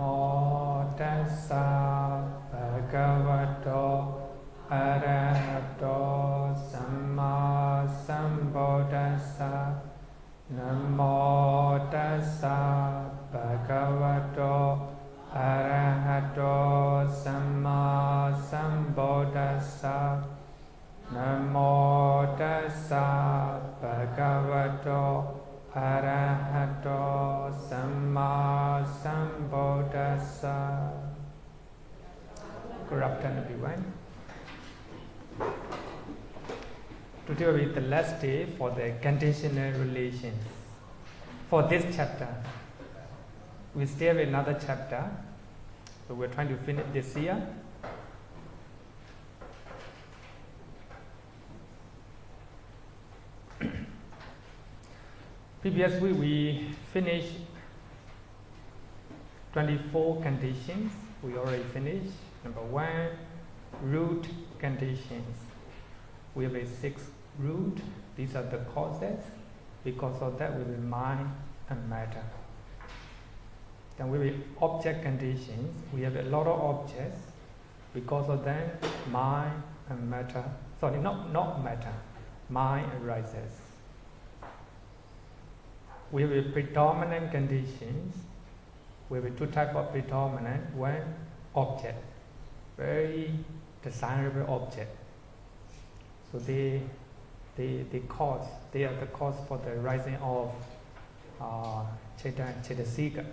Namo tassa bhagavato arahato samma sambuddhassa. Namo tassa bhagavato arahato samma sambuddhassa. Namo tassa bhagavato arahato samma sambuddhassa. Good afternoon, everyone. Today will be the last day for the conditional relations. For this chapter, we still have another chapter, so we're trying to finish this year. Previous week we finished 24 conditions. We already finished. Number 1, root conditions. We have a 6 root. These are the causes. Because of that, we will mind and matter. Then we have object conditions. We have a lot of objects. Because of that, mind and matter. Sorry, not matter. Mind arises. We have a predominant conditions. We have 2 types of predominant. One, object, very desirable object. So they are the cause for the rising of Cetasika,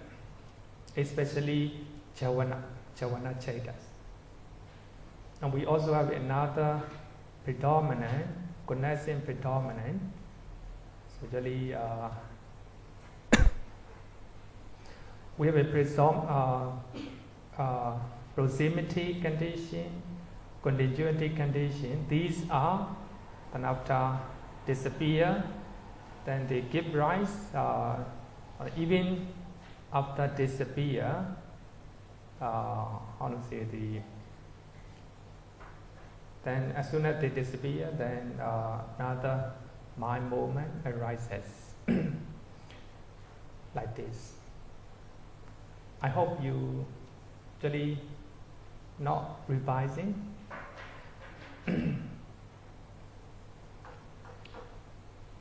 especially Javana Cetas. And we also have another predominant, connecting predominant. So usually we have a proximity condition, continuity condition. These are, then after disappear, then they give rise, even after disappear, then as soon as they disappear, then another mind movement arises, like this. I hope you actually not revising.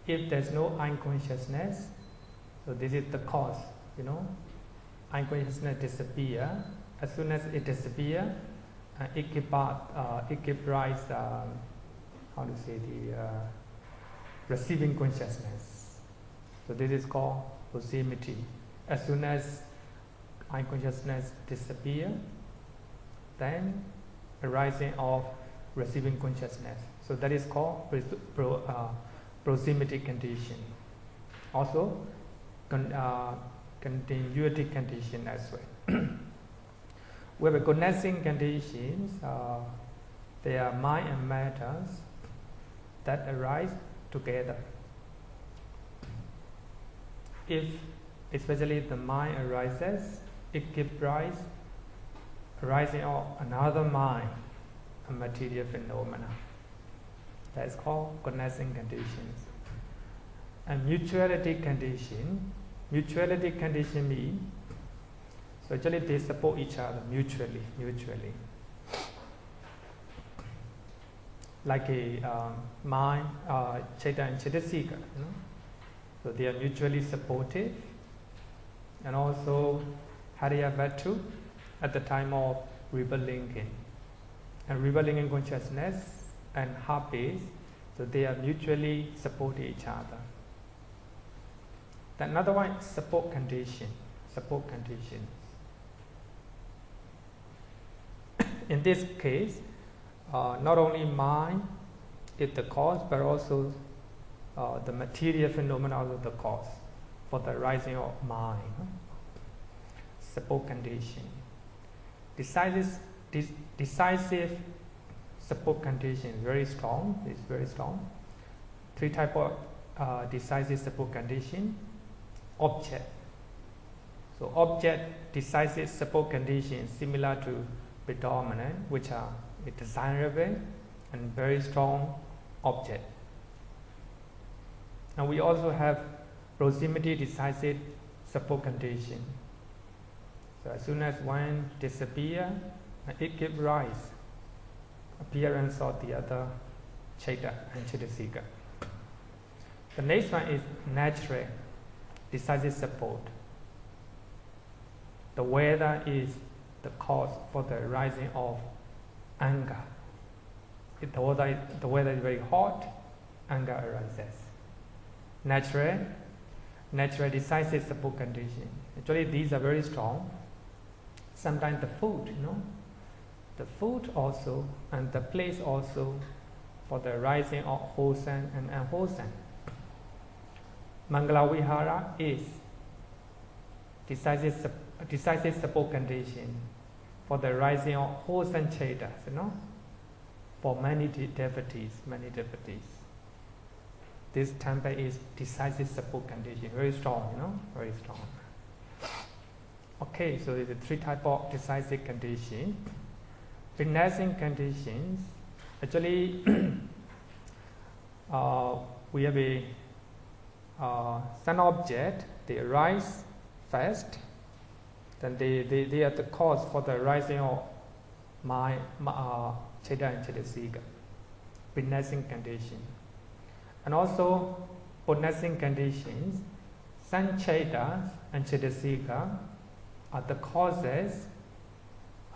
If there's no unconsciousness, so this is the cause, unconsciousness disappear. As soon as it disappear, it gives rise, receiving consciousness. So this is called proximity. As soon as unconsciousness disappear, then arising of receiving consciousness. So that is called proximity condition. Also, continuity condition as well. We have a connecting conditions. They are mind and matters that arise together. If especially the mind arises, it gives rise, arising of another mind, a material phenomena. That is called connecting conditions. And mutuality condition means, so actually they support each other mutually. Like a mind, Cheta and Cetasika, So they are mutually supportive. And also Hariyavatu at the time of rebellion. And rebellion consciousness and habits, so they are mutually supporting each other. Then another one, support conditions. In this case, not only mind is the cause, but also the material phenomena are the cause for the rising of mind. Support condition. Decisive support condition is very strong. It's very strong. 3 types of decisive support condition. Object. So object decisive support condition similar to predominant, which are a desirable and very strong object. And we also have proximity decisive support condition. So as soon as one disappears, it gives rise, appearance of the other Chaita and Chaitasika. The next one is natural, decisive support. The weather is the cause for the rising of anger. If the weather is very hot, anger arises. Natural decisive support condition. Actually, these are very strong. Sometimes the food, the food also and the place also for the rising of wholesome and unwholesome. Mangala Vihara is decisive support condition for the rising of wholesome Chaitas, for many devotees. This temple is decisive support condition, very strong, very strong. Okay, so there's 3 types of decisive condition. Witnessing conditions, actually, we have a sun object, they rise first, then they are the cause for the rising of my Chaita and Chaitasika, witnessing condition. And also, witnessing conditions, sun Chaita and Chaitasika are the causes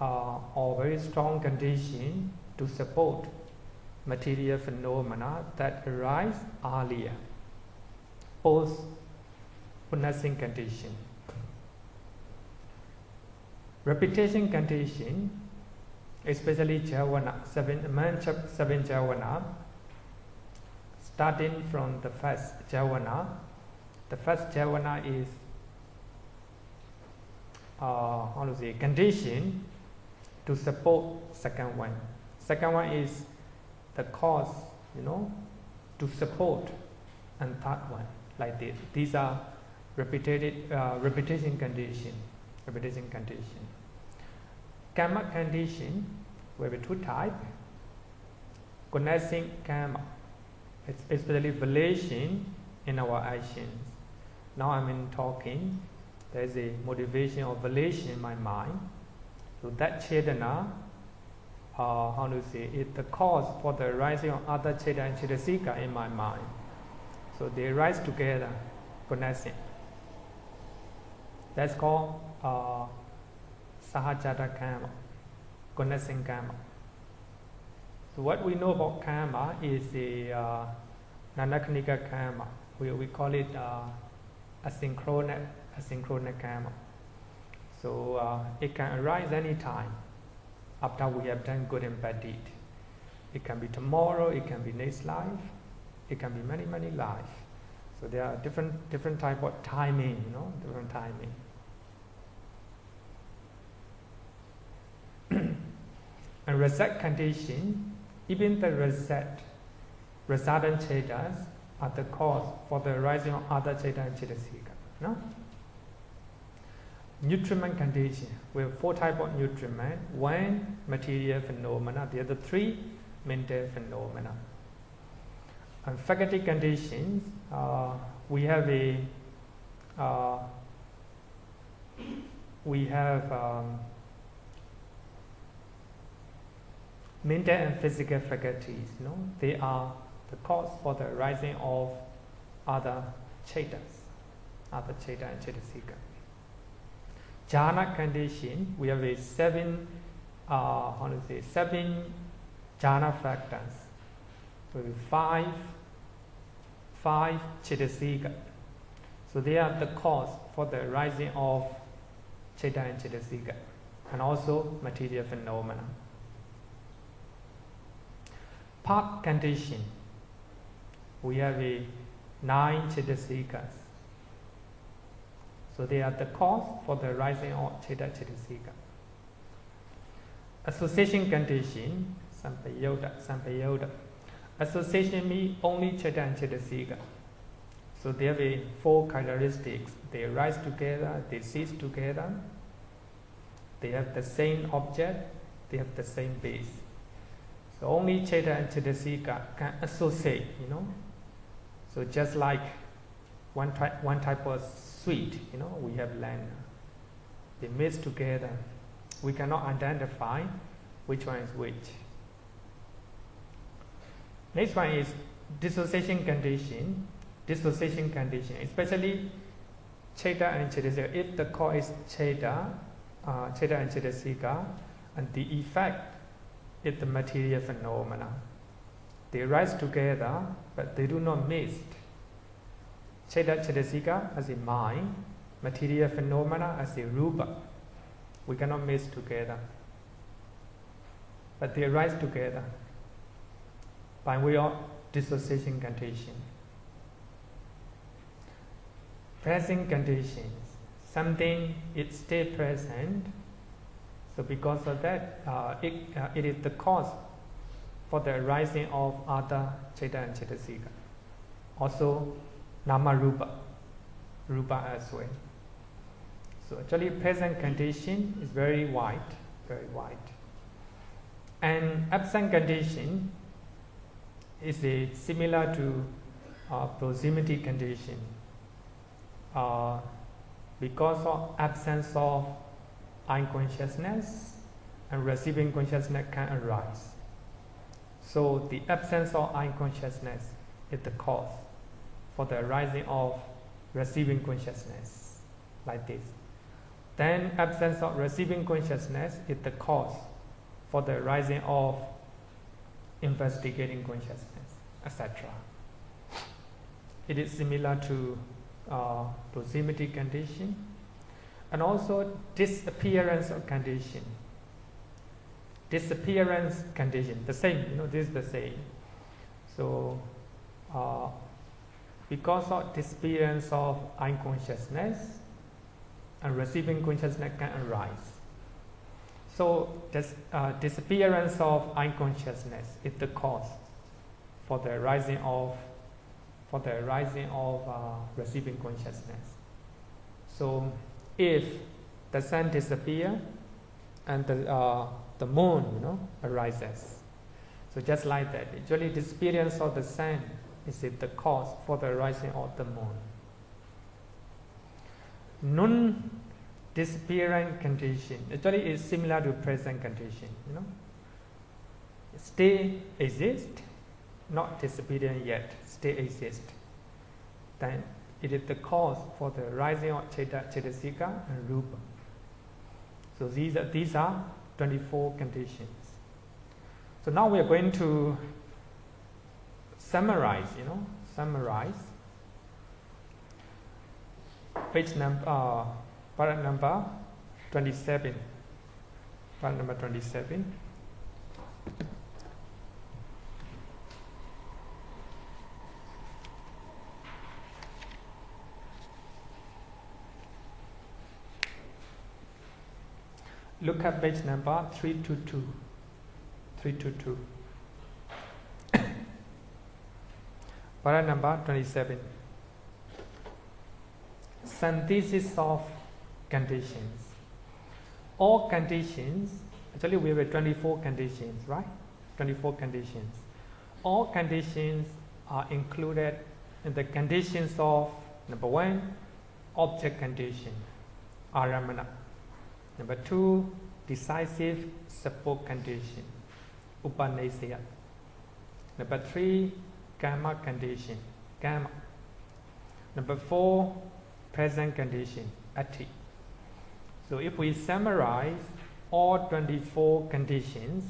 or very strong condition to support material phenomena that arise earlier, post witnessing condition. Repetition condition, especially Javana, 7 Javana, starting from the first Javana. The first Javana is condition to support second one. Second one is the cause, to support, and third one, like this. These are repetition condition. Karma condition, we have 2 types. Connecting karma, especially volition in our actions. Now I'm talking, there's a motivation or volition in my mind. So that Chetana, is the cause for the rising of other Chaita and Chaitasika in my mind. So they rise together, connecting. That's called Sahajata karma, connecting karma. So what we know about karma is the Nanakanika karma. We call it asynchronous karma. So it can arise any time after we have done good and bad deed. It can be tomorrow, it can be next life, it can be many lives. So there are different type of timing, different timing. And reset condition, even the resultant Chaitas are the cause for the rising of other Chaita and Chaitasika. Nutriment condition, we have 4 types of nutriment. 1 material phenomena, the other 3 mental phenomena. And faculty conditions, we have mental and physical faculties. They are the cause for the rising of other Chaitas and Chaitasika. Jhana condition, we have 7 jhana factors. So 5 Chaitasika. So they are the cause for the rising of Chaita and Chaitasika, and also material phenomena. Path condition, we have 9 Chaitasikas. So they are the cause for the rising of Chaita Chaitasika. Association condition, Sampayoda. Association means only Chaita and Chaitasika. So they have 4 characteristics. They rise together, they cease together, they have the same object, they have the same base. So only Chaita and Chaitasika can associate, So just like one type of sweet, we have land. They mix together. We cannot identify which one is which. Next one is dissociation condition. Dissociation condition, especially Cheta and Cetasika. If the cause is Cheta and Cetasika, and the effect is the material phenomena. They rise together, but they do not mix. Cheta Cetasika as a mind, material phenomena as a rupa. We cannot mix together, but they rise together by way of dissociation condition. Present conditions, something it stay present, so because of that, it is the cause for the arising of other Cheta and Cetasika. Also, Nama Rupa, Rupa as well. So actually, present condition is very wide, very wide. And absent condition is similar to proximity condition. Because of absence of unconsciousness and receiving consciousness can arise. So the absence of unconsciousness is the cause for the arising of receiving consciousness, like this. Then absence of receiving consciousness is the cause for the arising of investigating consciousness, etc. It is similar to proximity condition, and also disappearance of condition. Disappearance condition, the same, this is the same. So, because of disappearance of unconsciousness and receiving consciousness can arise. So, disappearance of unconsciousness is the cause for the arising of receiving consciousness. So, if the sun disappears and the moon, arises, so just like that, actually, disappearance of the sun is the cause for the arising of the moon. Non-disappearing condition actually is similar to present condition. Stay exist, not disappearing yet, still exist. Then it is the cause for the rising of Cetasika and Rupa. So these are 24 conditions. So now we are going to summarize. Page number, paragraph number 27. Paragraph number 27. Look at page number 322. 322. Paragraph number 27. Synthesis of conditions. All conditions, actually we have 24 conditions, right? 24 conditions. All conditions are included in the conditions of, number 1, object condition, aramana. Number 2, decisive support condition, upanasya. Number 3, karma condition, karma. Number 4, present condition, ati. So if we summarize all 24 conditions,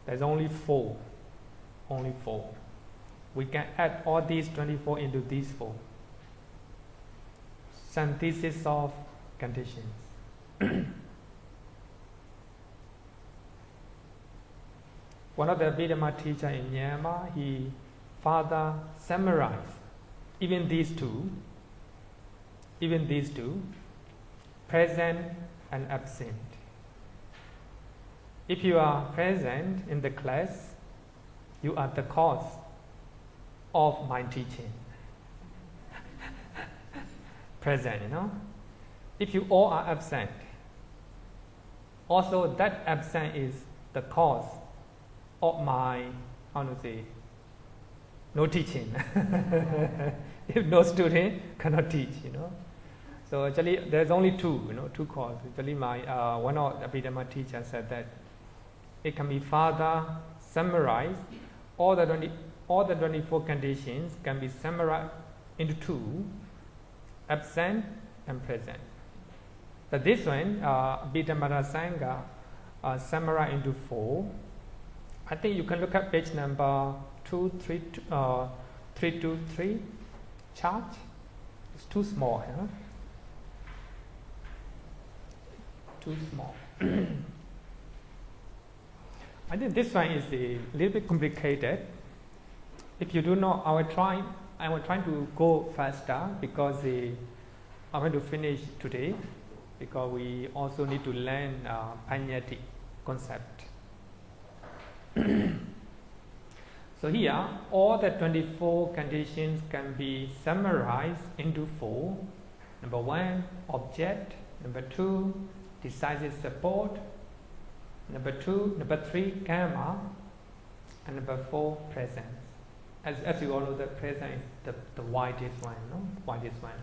there's only 4. Only 4. We can add all these 24 into these 4. Synthesis of conditions. One of the Abhidhamma teachers in Myanmar, he further summarized even these two, present and absent. If you are present in the class, you are the cause of my teaching. Present, If you all are absent, also that absent is the cause of my, no teaching. If no student cannot teach, So actually, there's only two, two causes. Actually, one of the Abhidhamma teachers said that it can be further summarized. All the 24 conditions can be summarized into two: absent and present. But this one, Abhidhamma Sangha, summarized into four. I think you can look at page number 323 chart. It's too small, huh? Too small. I think this one is a little bit complicated. If you do not, I will try to go faster because I want to finish today, because we also need to learn Panyati concept. So here, all the 24 conditions can be summarized into four. Number one, object. Number two, decisive support. Number three, karma. And number four, presence. As you all know, the present is the widest one, widest one.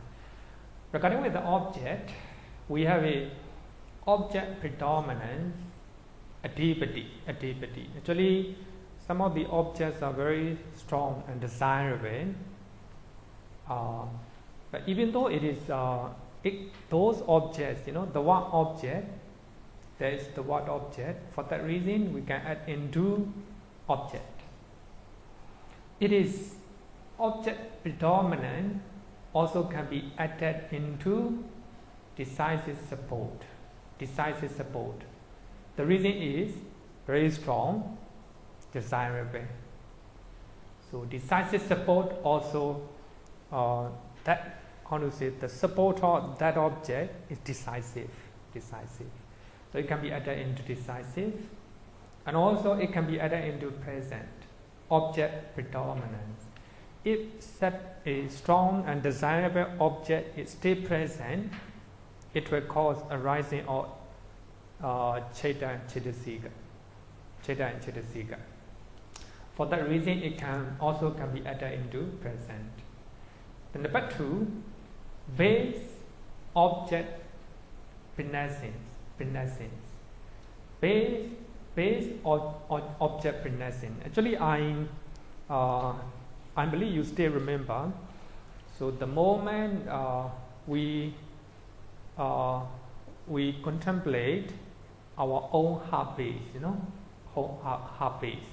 Regarding with the object, we have a object predominance, adhipati. Actually, some of the objects are very strong and desirable. But even though it is those objects, the word object, there is the word object. For that reason, we can add into object. It is object predominant, also can be added into decisive support. Decisive support. The reason is very strong, desirable. So decisive support also the support of that object is decisive. So it can be added into decisive, and also it can be added into present. Object predominance. If a strong and desirable object is still present, it will cause arising of Cheta and Chitasika. For that reason, it can be added into present. Then number two, base object prenescence. Base object prenescence. Actually, I believe you still remember. So the moment we contemplate our own heart base, heart base.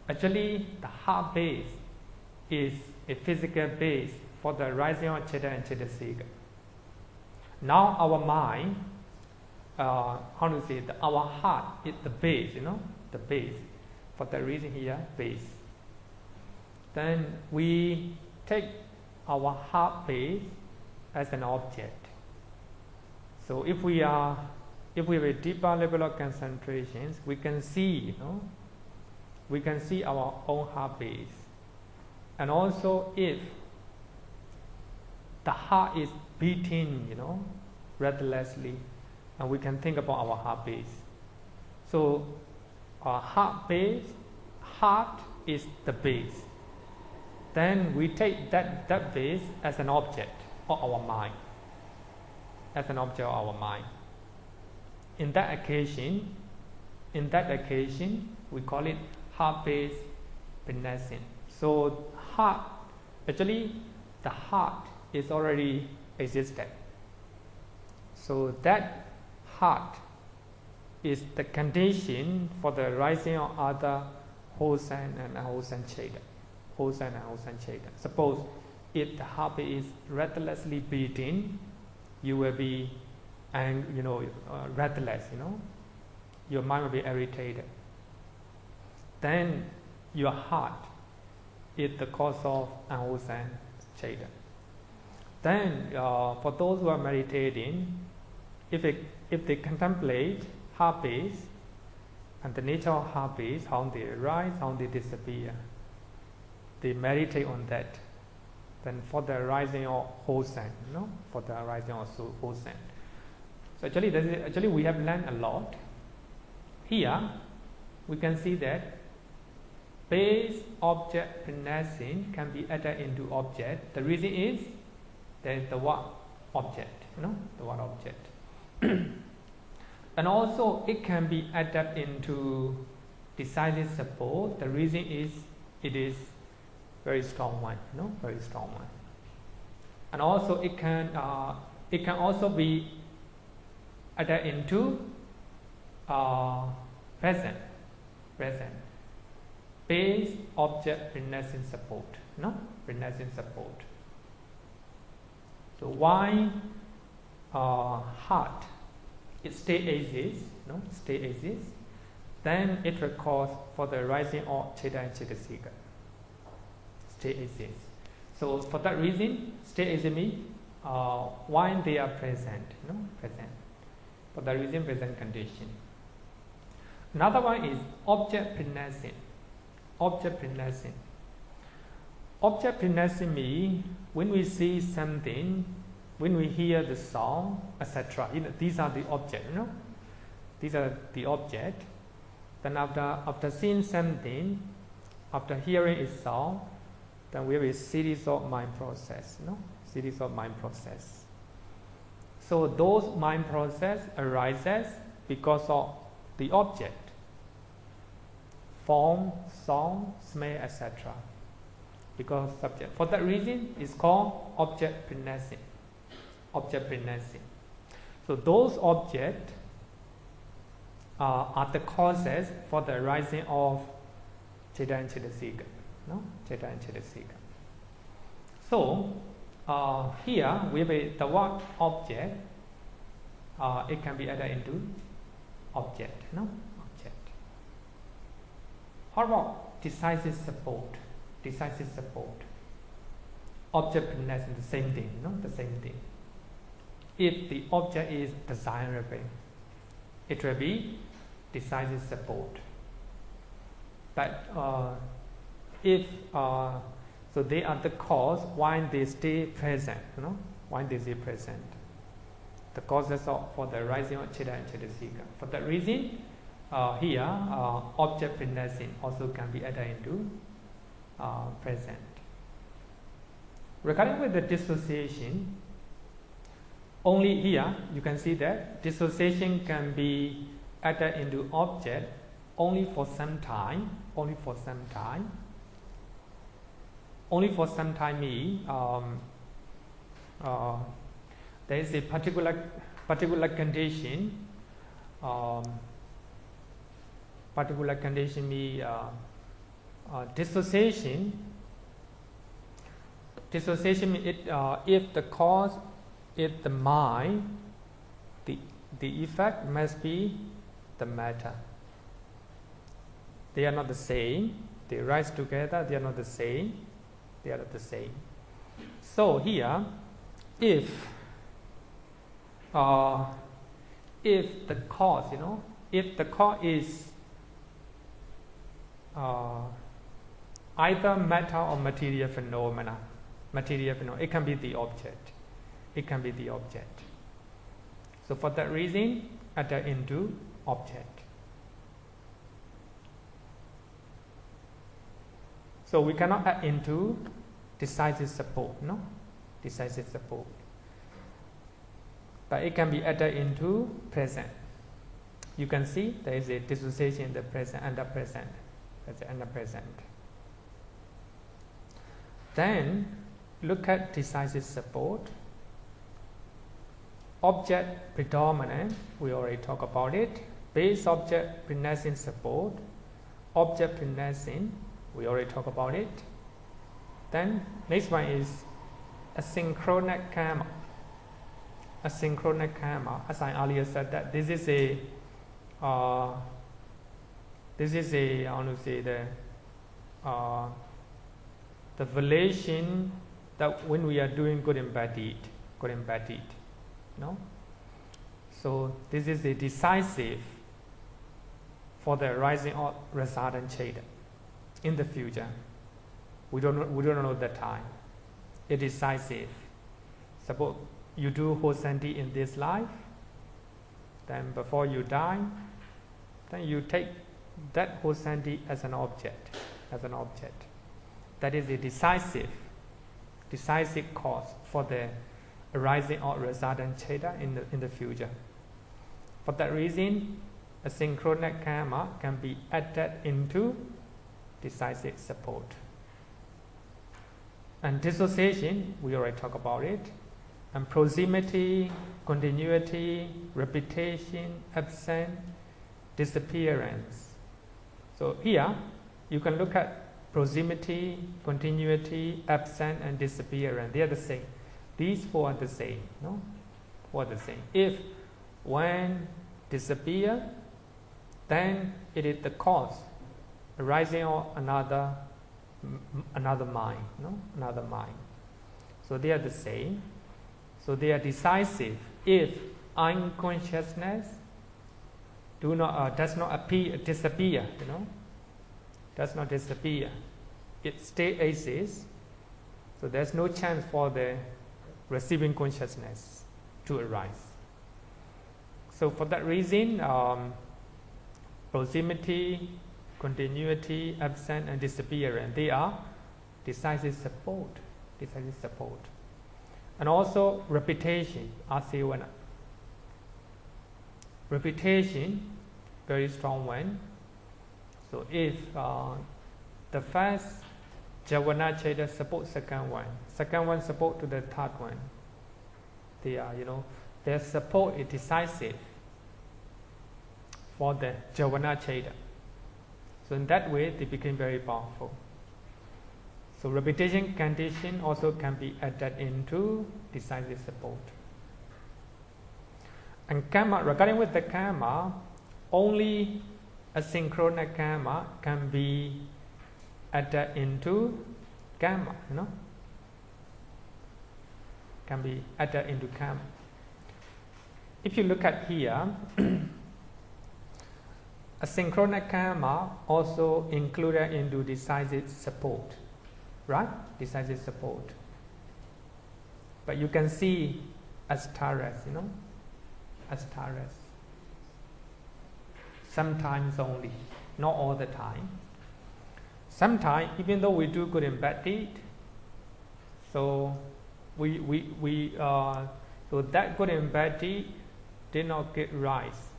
Actually, the heart base is a physical base for the rising of Chitta and Chitasika. Now our mind, our heart is the base, the base. For that reason here, base. Then we take our heart base as an object. So if we have a deeper level of concentrations, we can see, our own heart base. And also if the heart is beating, restlessly, and we can think about our heart base. So our heart is the base. Then we take that base as an object of our mind. In that occasion, we call it heart base prenescence. So the heart is already existed. So that heart is the condition for the rising of other Hosan and Ahosan Cheta. Suppose if the heart is restlessly beating, you will be restless, your mind will be irritated. Then your heart is the cause of Ahosan Cheta. Then for those who are meditating, if they contemplate heart base and the nature of heart base, how they arise, how they disappear, they meditate on that. Then for the arising of Hosan, So actually we have learned a lot. Here we can see that base object prenescence can be added into object. The reason is there is the word object, the word object. And also it can be added into decisive support. The reason is it is very strong one, very strong one. And also it can also be added into present, base object renouncing support, renouncing support. So why heart it stay exists, then it records for the rising of Chitta and Cittasika. Stay exists. So for that reason, stay exists means why they are present, present. For that reason, present condition. Another one is object prenouncing. Object prenouncing. Object prenouncing means when we see something, when we hear the song, etc. These are the object, These are the object. Then after seeing something, after hearing a song, then we have a series of mind process, Series of mind process. So those mind process arises because of the object. Form, song, smell, etc. Because subject. For that reason, it's called object prenouncing. Object prenouncing. So those objects are the causes for the arising of Chitta and Cittasika. Chitta and Cittasika. So here we have the word object. It can be added into object. Object. How about decisive support? Decisive support. Object prenouncing, the same thing. The same thing. If the object is desirable, it will be decisive support. But if so, they are the cause why they stay present. Why they stay present. The causes for the rising of Chitta and Cittasika. For that reason, here object prenouncing also can be added into present. Regarding with the dissociation, only here you can see that dissociation can be added into object only for some time. Only for some time. Only for some time means there is a particular condition. Particular condition means dissociation. Dissociation means if the cause is the mind, the effect must be the matter. They are not the same. They rise together. They are not the same. They are not the same. So here, if the cause, if the cause is either matter or material phenomena, it can be the object. It can be the object. So for that reason, add into object. So we cannot add into decisive support, decisive support. But it can be added into present. You can see there is a dissociation in the present and the present. And the present. Then look at decisive support. Object predominant, we already talked about it. Base object prenouncing support. Object prenouncing, we already talked about it. Then next one is asynchronous karma. Asynchronous karma, as I earlier said, that this is a I want to say the relation that when we are doing good and bad deed, So this is a decisive for the rising of resultant Chitta in the future. We don't know the time. It is decisive. Suppose you do hosanti in this life, then before you die, then you take that hosanti as an object. That is a decisive cause for the arising or resultant Cheta in the future. For that reason, a synchronous karma can be added into decisive support. And dissociation, we already talked about it. And proximity, continuity, repetition, absence, disappearance. So here, you can look at proximity, continuity, absence, and disappearance. They are the same. These four are the same. No? Four are the same. If one disappear, then it is the cause arising of another mind. No? Another mind. So they are the same. So they are decisive if unconsciousness does not disappear, does not disappear. It still exists. So there's no chance for the receiving consciousness to arise. So for that reason, proximity, continuity, absence, and disappearance, they are decisive support. Decisive support. And also repetition, asivana. Repetition, very strong one. So if the first Javana Cheta support second one support to the third one, they are, their support is decisive for the Javana Cheta. So in that way, they became very powerful. So repetition condition also can be added into decisive support. And karma, regarding with the karma, only a synchronous karma can be added into karma, can be added into karma. If you look at here, a synchronous karma also included into decisive support. Right? Decisive support. But you can see as taras, as taras. Sometimes only, not all the time. Sometimes, even though we do good and bad deed, so so that good and bad deed did not give rise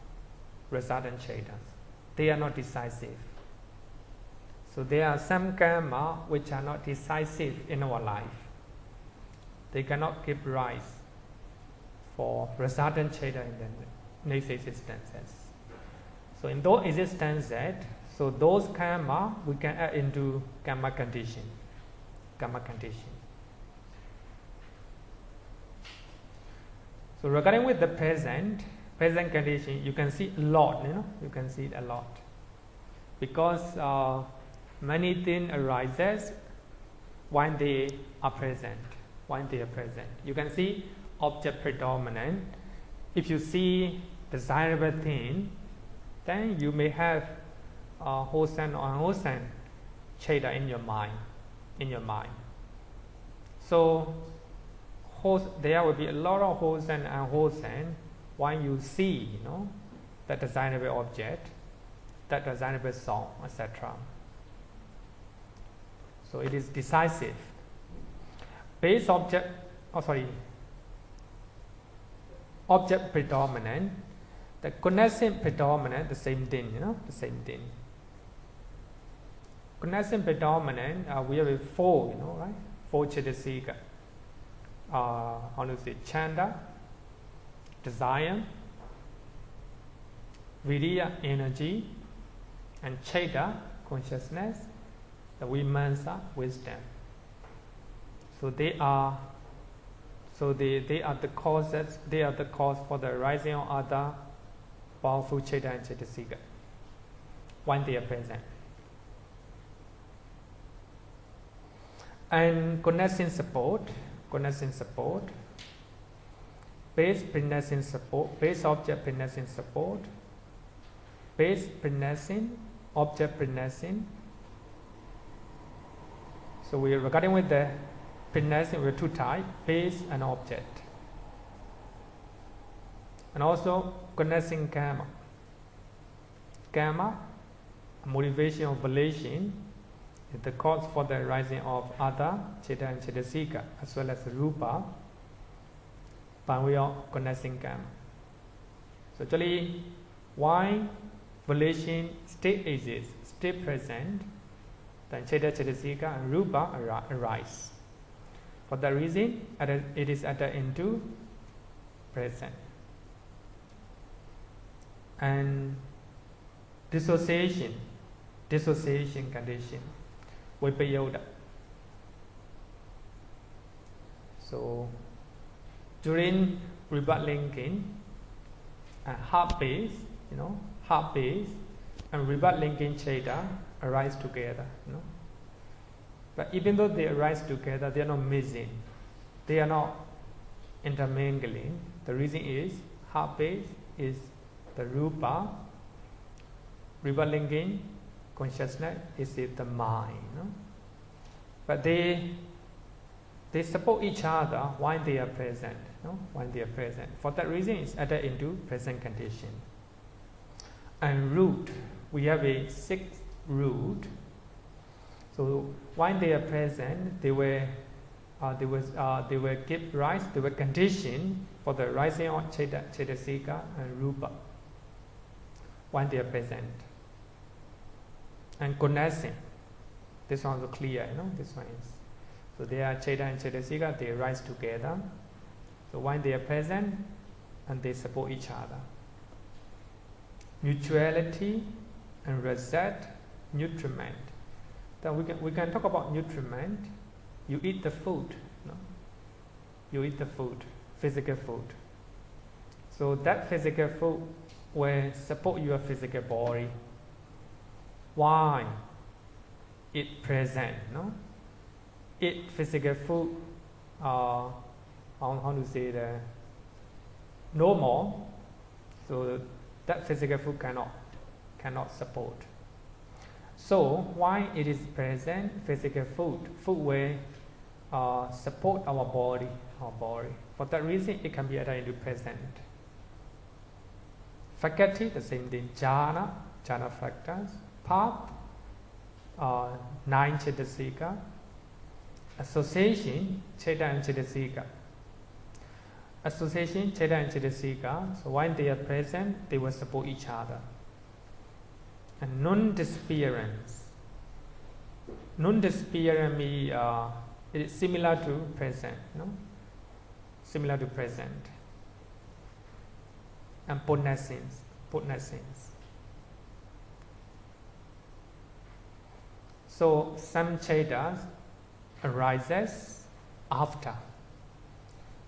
resultant chetas. They are not decisive. So there are some karma which are not decisive in our life. They cannot give rise for resultant cheta in the next existences. So in those existences, so those karma we can add into karma condition. Karma condition. So regarding with the present condition, you can see a lot. You can see it a lot because. Many things arises when they are present. You can see object predominant. If you see desirable thing, then you may have wholesome or unwholesome cheta in your mind. So there will be a lot of wholesome and unwholesome when you see, that desirable object, that desirable song, etc. So it is decisive. Object predominant, the connection predominant, the same thing, the same thing. Connection predominant, we have 4, right? 4 cetasika. Chanda, desire, viriya, energy, and cheta, consciousness, the vimansa, wisdom. So they are the causes. They are the cause for the rising of other powerful cheta and cetasika when they are present. And connection support, base prenessing support, base object prenessing support, base prenessing, object prenessing. So we are regarding with the prenessing, we have 2 types, base and object. And also connecting karma. Karma, motivation of volition, is the cause for the rising of other cheta and cetasika, as well as rupa. by way of connecting karma. So actually, why volition still exists, still present, then Cheta, Chetasika and Rupa arise. For that reason, it is entered into present. And dissociation condition, Vipayoda. So during rebirth linking, heart base, heart base and rebirth linking Cheta arise together. But even though they arise together, they are not missing. They are not intermingling. The reason is heart base is the Rupa, rebirth linking consciousness is the mind. But they support each other while they are present. While they are present. For that reason, it's entered into present condition. And root, we have a 6th root. So while they are present, they were give rise, they were conditioned for the rising of Chetasika and Rupa while they are present. And connecting, this one is clear, this one is. So they are Cheta and Chetasika, they rise together. So while they are present, and they support each other. Mutuality and result, nutriment. Then we can talk about nutriment. You eat the food, you eat the food, physical food. So that physical food will support your physical body. Why? It present, Eat physical food. How to say the normal. So that physical food cannot support. So why it is present, physical food will support our body. For that reason, it can be entered into present. Faculty, the same thing. Jhana factors. Path, 9 Chetasika. Association, Cheta and Chetasika. Association, Cheta and Chetasika. So while they are present, they will support each other. And non-disappearance. Non-disappearance means it is similar to present, Similar to present. And potnescence. So some Chetas arises after.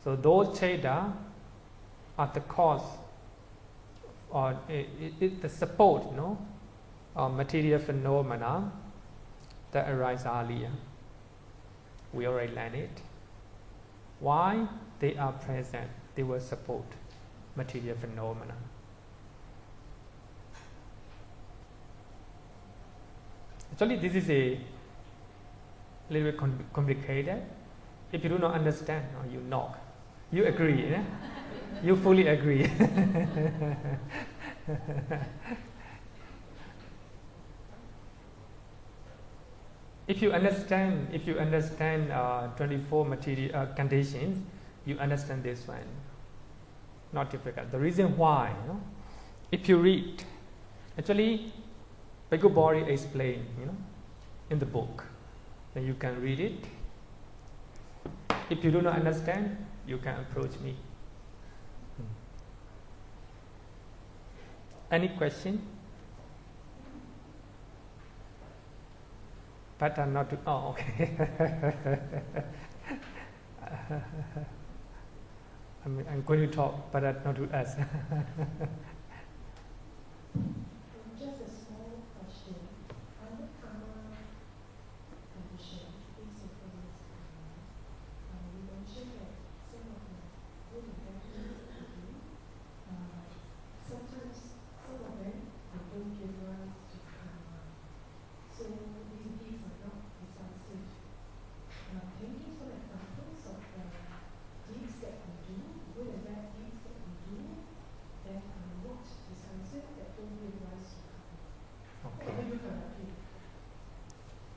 So those Cheta are the cause, or the support, material phenomena that arise earlier. We already learned it. Why they are present? They will support material phenomena. Actually, this is a little bit complicated. If you do not understand, you knock. You agree, yeah? You fully agree. If you understand 24 material conditions, you understand this one. Not difficult. The reason why, if you read, actually, Bhikkhu Bori explained, in the book, then you can read it. If you do not understand, you can approach me. Any question? Better not to. Oh, okay. I'm going to talk, but not to ask. Just a small question. Under karma condition, things of things, you mentioned that some of the good intentions that you do, sometimes some of them they don't give rise to karma. So these deeds are not decisive. Can you give some examples of deeds that we do, good and bad deeds that we do, that are not decisive, that don't give rise to karma? Okay.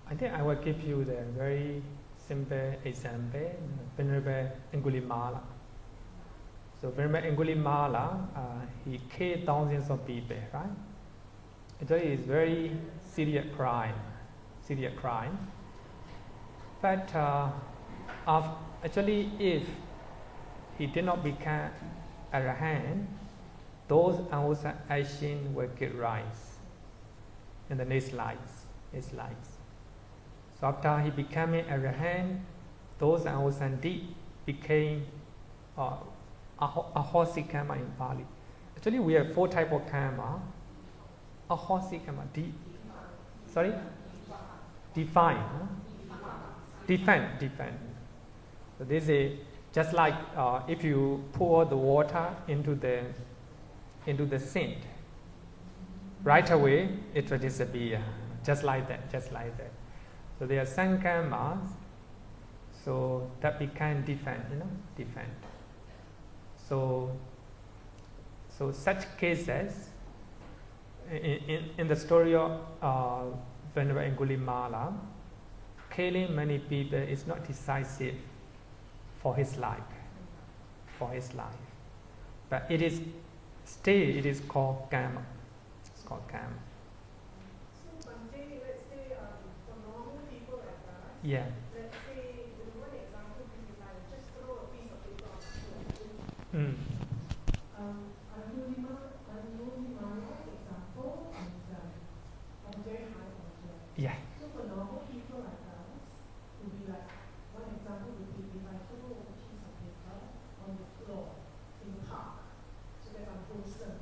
I think I will give you the very simple example. Venerable Angulimala. So remember Angulimala, he killed thousands of people, right? Actually, it's very serious crime. Serious crime. But actually, if he did not become Arahant, those unwholesome actions will get rise in the next lives. So after he became Arahant, those unwholesome deeds became ahosi karma in Pali. Actually, we have 4 types of karma. Ahosi karma, define. So this is just like if you pour the water into the sink, right away it will disappear. Just like that. So there are some karmas, so that become different. So such cases, in the story of Venerable Angulimala, killing many people is not decisive for his life. But it is called karma. It's called karma. So let's say for normal people like us, yeah. Let's say, one example would be like just throw a piece of paper on the floor. Angulimala's example is of a very high order. Yeah. So for normal people like us, it would be like, one example would be if I throw a piece of paper on the floor in the park, so that I'm wholesome,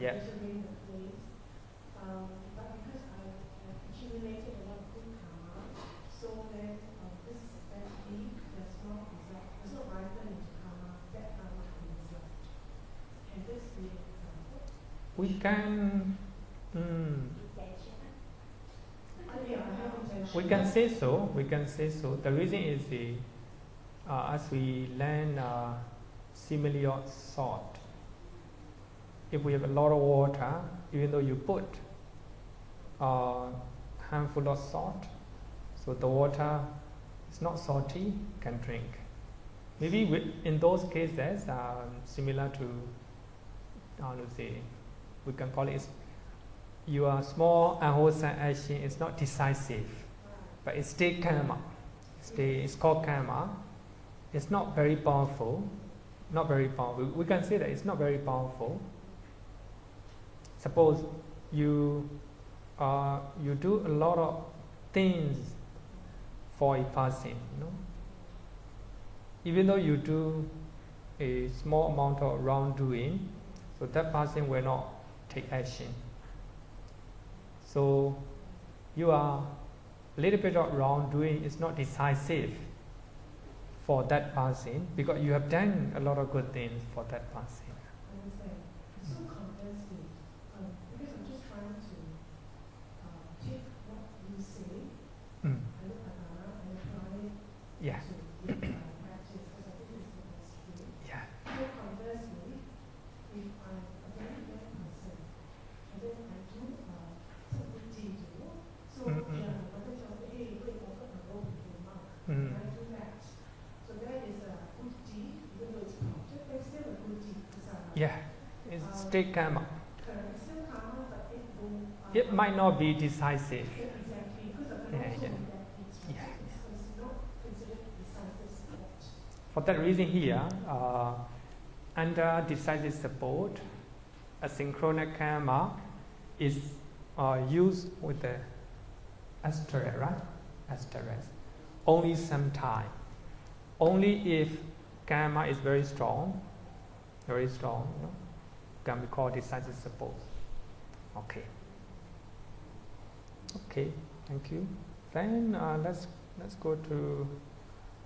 Yeah. measuring the place. But because I have accumulated a lot of good karma, so that this deed does not ripen into karma, bad karma in this life. Can this be an example? We can. We can say so. The reason is as we learn simile of salt. If we have a lot of water, even though you put a handful of salt, so the water is not salty, can drink. Maybe in those cases, similar to, we can call it your small unwholesome action is not decisive, but it's still karma. It's called karma. It's not very powerful. We can say that it's not very powerful. Suppose you do a lot of things for a person, even though you do a small amount of wrongdoing, so that person will not take action. So you are a little bit of wrongdoing is not decisive for that person because you have done a lot of good things for that person. I understand. So conversely, because I'm just trying to take what you say, Anapana, and apply it to practice, because I think it's the best way. Yeah. So conversely, if I'm a very bad person, and then I do some good deed, so my mother tells me, hey, go and offer a robe to your mom. And I do that. So that is a good deed, even though it's project, but it's still a good deed. Yeah, it's still karma. It's still karma, but it will... It might not be decisive. Exactly, because of the it's not considered decisive support. For that reason here, under decisive support, asynchronous karma is used with the asterisk, right? Asterisk. Only sometime. Only if karma is very strong, can be called decisive support. Okay, thank you. Then let's go to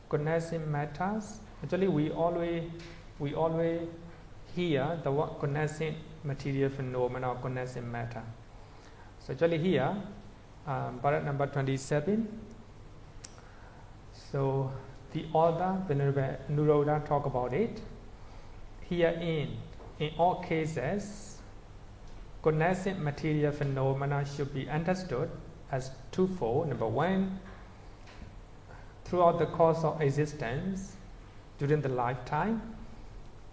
connecting matters. Actually, we always hear the word connecting material phenomena or connecting matter. So actually here, paragraph number 27. So the author, Venerable Nuroda, talk about it. Herein, in all cases, connecting material phenomena should be understood as twofold. Number one, throughout the course of existence, during the lifetime,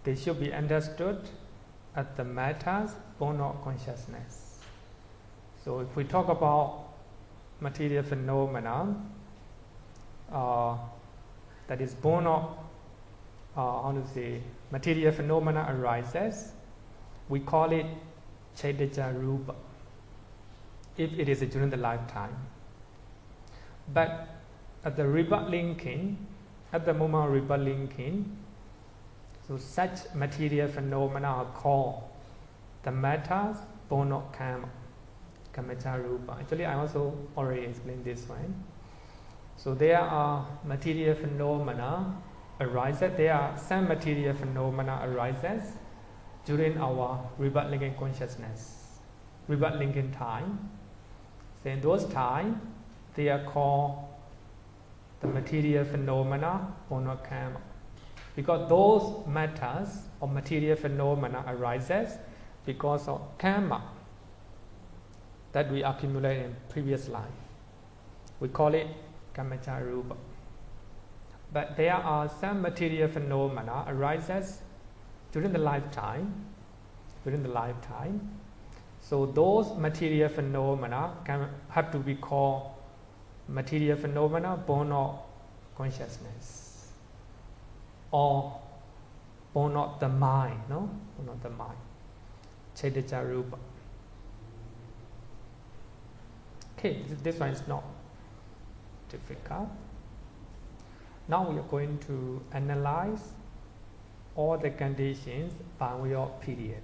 they should be understood as the matters born of consciousness. So if we talk about material phenomena that is born of, material phenomena arises, we call it Chaitanya Rupa, if it is during the lifetime. But at the rebirth linking, at the moment of rebirth linking, so such material phenomena are called the matters born of karma, Kamacha Rupa. Actually, I also already explained this one. So there are material phenomena arises. There are some material phenomena arises during our rebirth linking consciousness, rebirth linking time. So in those times, they are called the material phenomena born of karma, because those matters or material phenomena arises because of karma that we accumulate in previous life. We call it Kamacha Rupa. But there are some material phenomena arises during the lifetime. So those material phenomena can have to be called material phenomena born of consciousness, or born of the mind, no? Born of the mind. Chaitanya Rupa. Okay, this one is not difficult. Now we are going to analyze all the conditions by way of period.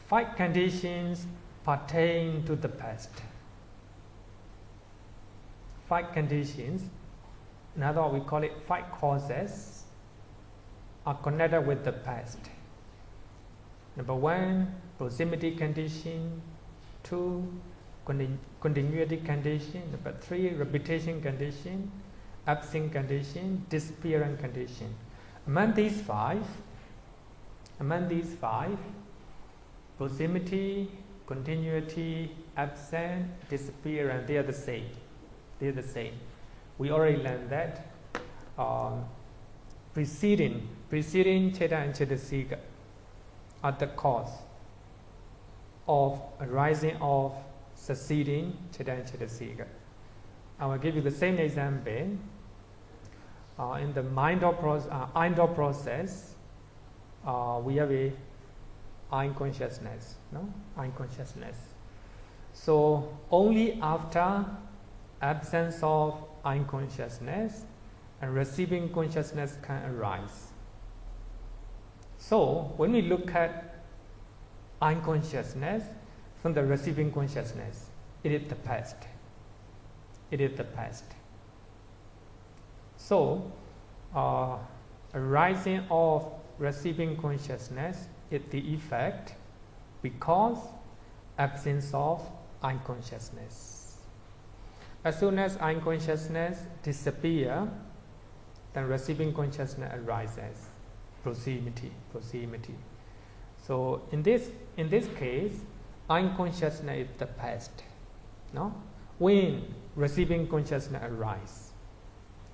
5 conditions pertain to the past. 5 conditions, in other words, we call it 5 causes, are connected with the past. Number 1, proximity condition. 2, continuity condition. Number 3, repetition condition. Absent condition, disappearance condition. Among these five, proximity, continuity, absent, disappearance, they are the same. We already learned that preceding Cheta and Chetasika are the cause of arising of succeeding Cheta and Chetasika. I will give you the same example. In the Indo process, we have a Ein consciousness, no? Ein consciousness. So only after absence of Ein consciousness and receiving consciousness can arise. So when we look at Ein consciousness from the receiving consciousness, it is the past. So, arising of receiving consciousness is the effect because absence of Ein consciousness. As soon as Ein consciousness disappears, then receiving consciousness arises. Proximity. So in this case, Ein consciousness is the past. No? When receiving consciousness arises.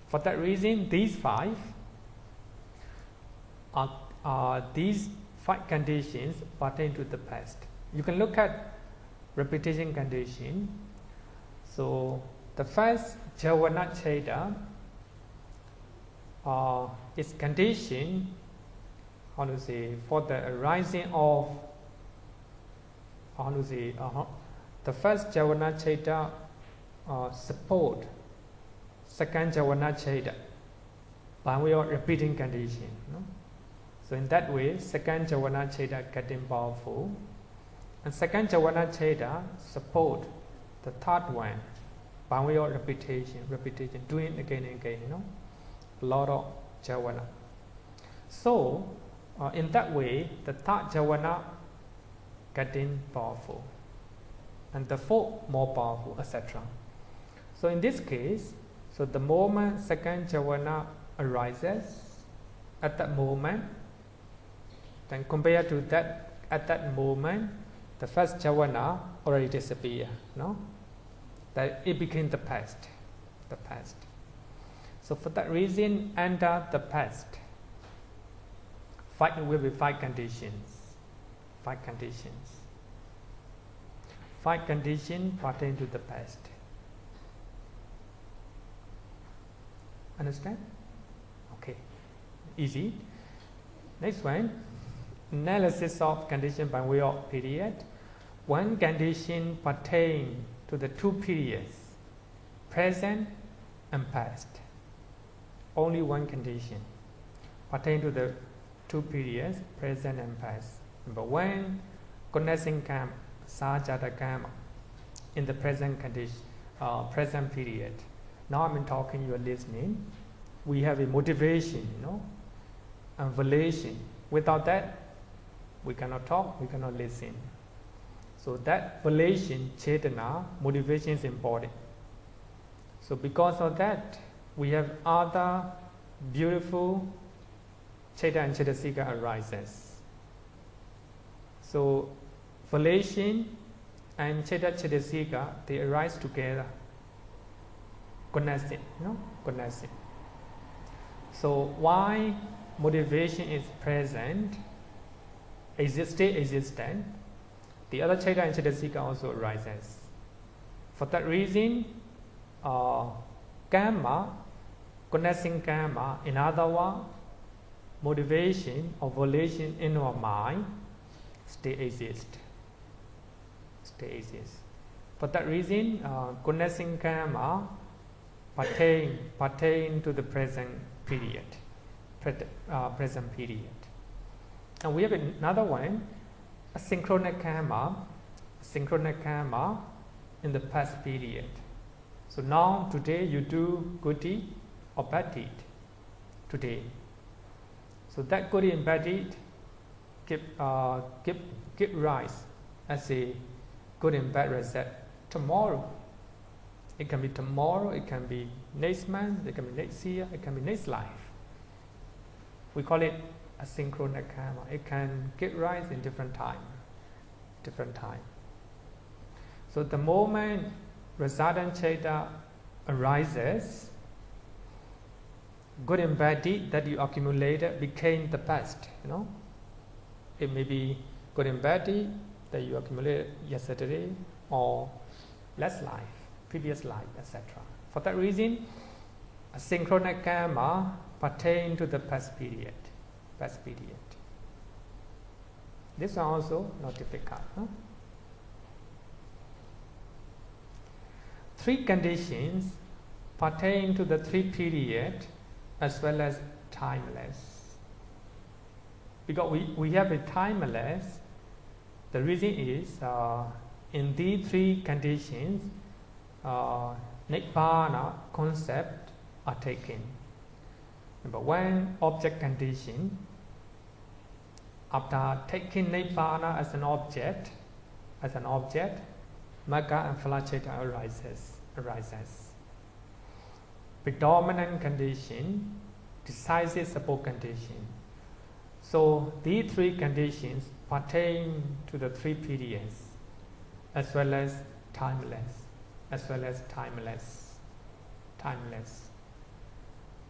For that reason, these 5 conditions pertain to the past. You can look at repetition condition. So the first Javana Cheta is conditioned, for the arising of, the first Javana Cheta support second Javana Cheta by way of repeating condition. No? So in that way, second Javana Cheta getting powerful, and second Javana Cheta support the third one by way of repetition, doing it again and again, a lot of Javana. So in that way, the third Javana getting powerful, and the fourth more powerful, etc. So in this case, so the moment second Javana arises, at that moment, then compared to that, at that moment, the first Javana already disappeared, no? That it became the past. So for that reason, under the past, will be 5 conditions. 5 conditions. 5 conditions pertain to the past. Understand? Okay. Easy. Next one. Analysis of condition by way of period. One condition pertains to the 2 periods, present and past. Only one condition pertains to the 2 periods, present and past. Number 1, connecting karma, sajata karma, in the present condition, present period. Now I'm talking, you are listening. We have a motivation, and volition. Without that, we cannot talk, we cannot listen. So that volition, chetana, motivation is important. So because of that, we have other beautiful Cheta and Chetasika arises. So volition and Cheta Chetasika, they arise together. Connected, connected. So why motivation is present, existent, the other Cheta and Chetasika also arises. For that reason, karma, connecting karma, in other words, motivation or volition in our mind still exist. For that reason, connecting karma pertain to the present period. And we have another one, asynchronous karma in the past period. So now, today you do good deed or bad deed. Today. So that good and bad deed give rise as a good and bad result tomorrow. It can be tomorrow, it can be next month, it can be next year, it can be next life. We call it asynchronous karma. It can give rise in different time. So the moment resultant Cheta arises, good and bad deed that you accumulated became the past. It may be good and bad deed that you accumulated yesterday or last life, previous life, etc. For that reason, asynchronous karma pertain to the past period. This one also not difficult. 3 conditions pertain to the 3 periods as well as timeless. Because we have a timeless, the reason is in these 3 conditions, Nibbana concept are taken. Number 1, object condition. After taking Nibbana as an object, Magga and Phalacheta arises. Predominant condition, decisive support condition. So these 3 conditions pertain to the 3 periods, as well as timeless.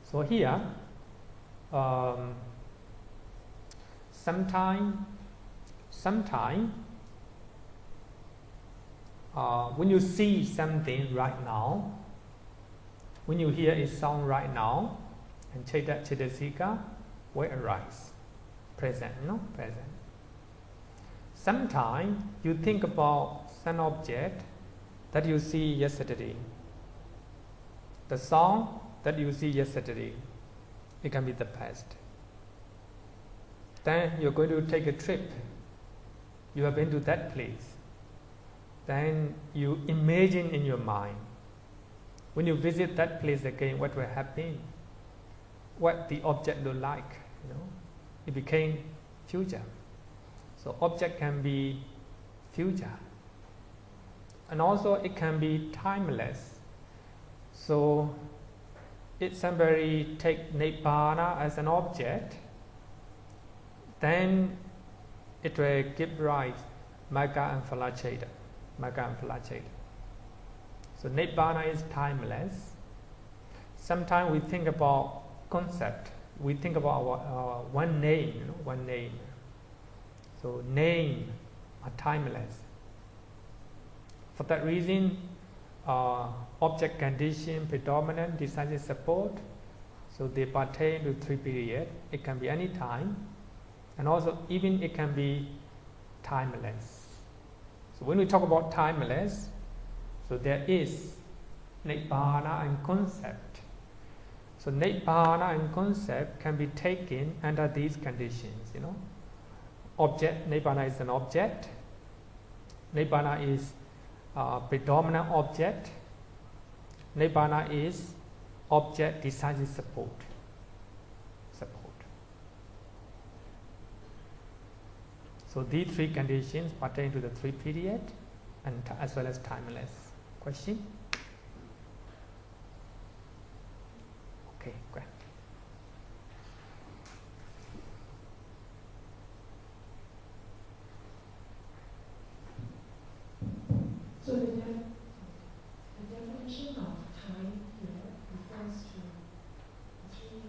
So here, sometime when you see something right now, when you hear a song right now, and Cheta Chetasika will arise. Present. Sometimes you think about some object that you see yesterday. The song that you see yesterday, it can be the past. Then you're going to take a trip. You have been to that place. Then you imagine in your mind. When you visit that place again, what will happen? What the object look like? It became future. So object can be future. And also it can be timeless. So if somebody take Nibbana as an object, then it will give rise Magga and Phalacheta. So Nibbana is timeless. sometimes we think about concept. We think about one name, one name. So name are timeless. For that reason, object, condition, predominant, decisive, support. So they pertain to three periods. It can be any time, and also even it can be timeless. So when we talk about timeless, so there is Nibbana and concept. So Nibbana and concept can be taken under these conditions. Object, Nibbana is an object. Nibbana is predominant object. Nibbana is object decisive support. So these three conditions pertain to the three period and as well as timeless. Question? Okay, great. So the definition of time here refers to three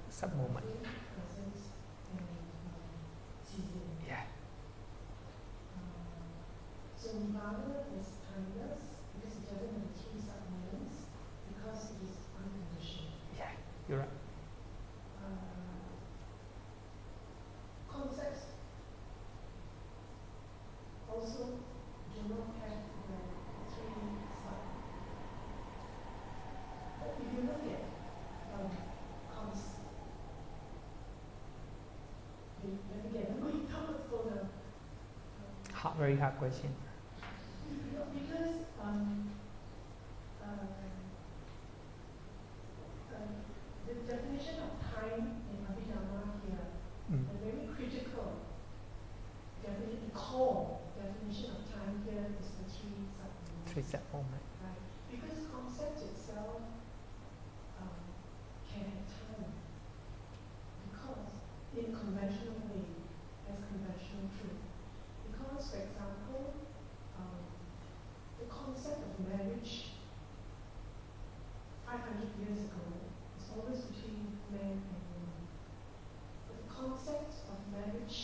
sub-moment. Yeah. So Nibbana is timeless because it doesn't have three sub-moments because it is unconditional. Yeah, you're right. Concepts also do not have the three sub. But if you look at very hard question. Because the definition of time in Abhidhamma here, the very critical definition, the core definition of time here is the three sub-moments. Right? Because concept itself can have time. Because in a conventional way, as conventional truth. Because, for example, the concept of marriage 500 years ago is always between man and woman. But the concept of marriage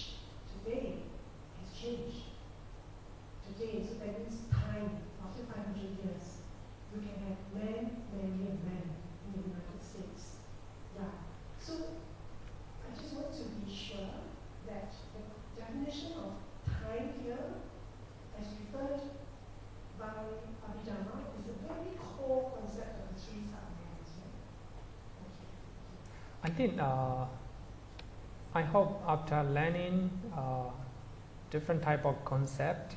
today has changed. Today, so that means time, after 500 years, we can have man marrying man in the United States. Yeah. So, I just want to be sure that the definition of time here, as referred by Abhidhamma, is a very core concept of the three sub-moments. I think, I hope after learning different type of concept,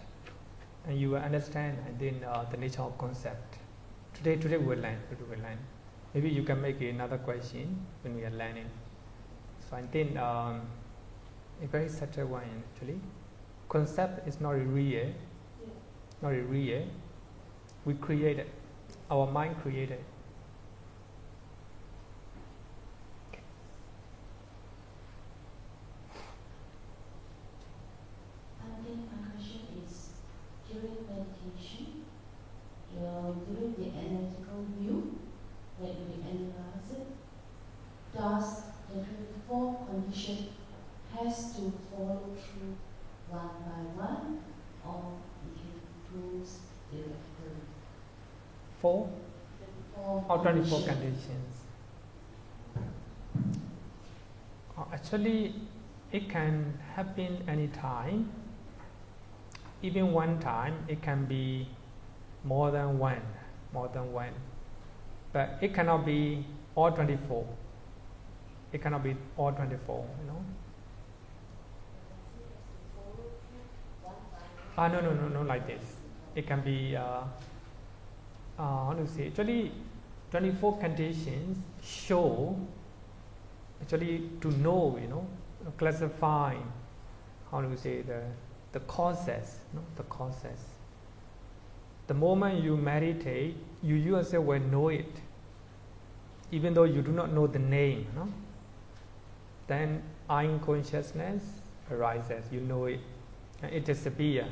and you will understand, I think, the nature of concept. Today we will learn. Maybe you can make another question when we are learning. So I think a very subtle one actually. Concept is not real. Not real. We create it. Our mind created it. I think my question is, during meditation, during the analytical view, when we analyze it, does the 24 condition has to follow through one by one, or it includes directly? 4 or 24 conditions. Actually, it can happen anytime. Even one time, it can be more than one. But it cannot be all 24. It cannot be all 24, No, like this. It can be, how to say, actually 24 conditions show, actually to know, classify, how to say, the causes, the causes. The moment you meditate, you yourself will know it, even though you do not know the name, Then unconsciousness arises, you know it, and it disappears.